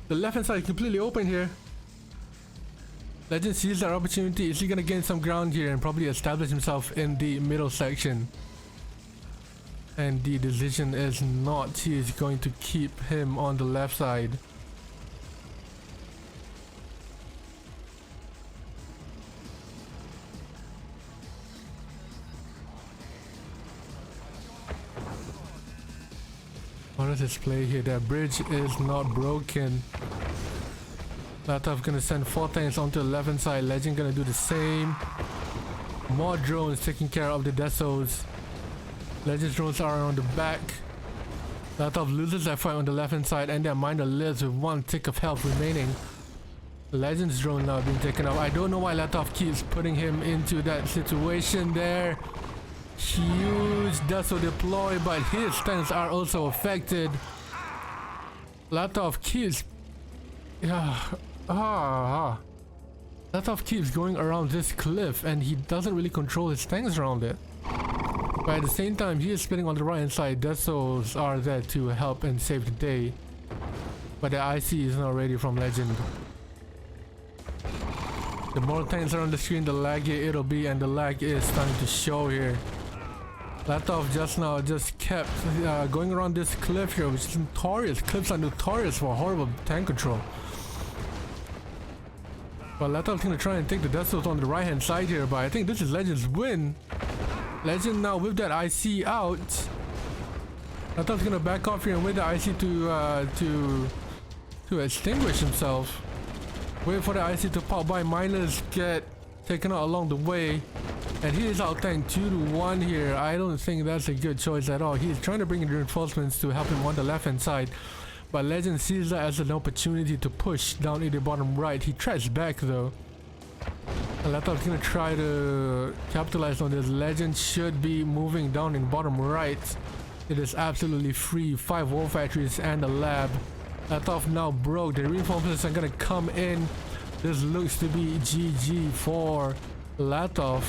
S1: The left-hand side is completely open here. Legend sees that opportunity. Is he gonna gain some ground here and probably establish himself in the middle section? And the decision is not. He is going to keep him on the left side. What is his play here? That bridge is not broken. Latof gonna send 4 tanks onto the left hand side. Legend gonna do the same. More drones taking care of the desos. Legend's drones are on the back. Latof loses that fight on the left hand side, and their miner lives with 1 tick of health remaining. Legend's drone now being taken out. I don't know why Latof keeps putting him into that situation there. Huge deso deploy, but his tanks are also affected. Latof keeps Latof keeps going around this cliff and he doesn't really control his tanks around it. But at the same time, he is spinning on the right hand side. Desos are there to help and save the day. But the IC is not ready from Legend. The more tanks are on the screen, the laggier it'll be, and the lag is starting to show here. Latof just kept going around this cliff here, which is notorious. Cliffs are notorious for horrible tank control. But Latof's gonna try and take the desos on the right hand side here, but I think this is Legend's win. Legend now with that IC out. Latof's gonna back off here and wait the IC to extinguish himself. Wait for the IC to pop by. Miners get taken out along the way. And he is out-tanked 2-1 here. I don't think that's a good choice at all. He's trying to bring in reinforcements to help him on the left-hand side. But Legend sees that as an opportunity to push down in the bottom right. He tracks back though. And Latof's gonna try to capitalize on this. Legend should be moving down in bottom right. It is absolutely free. 5 war factories and a lab. Latof now broke. The reinforcements are gonna come in. This looks to be GG for Latof,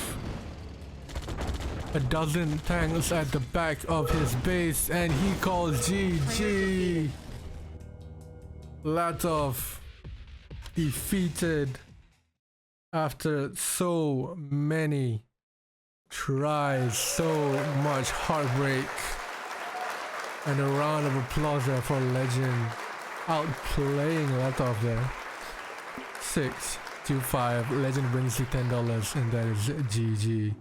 S1: a dozen tanks at the back of his base, and he calls GG. Latof defeated after so many tries, so much heartbreak. And a round of applause there for Legend, outplaying Latof there. 6-5, Legend wins the $10, and that is GG.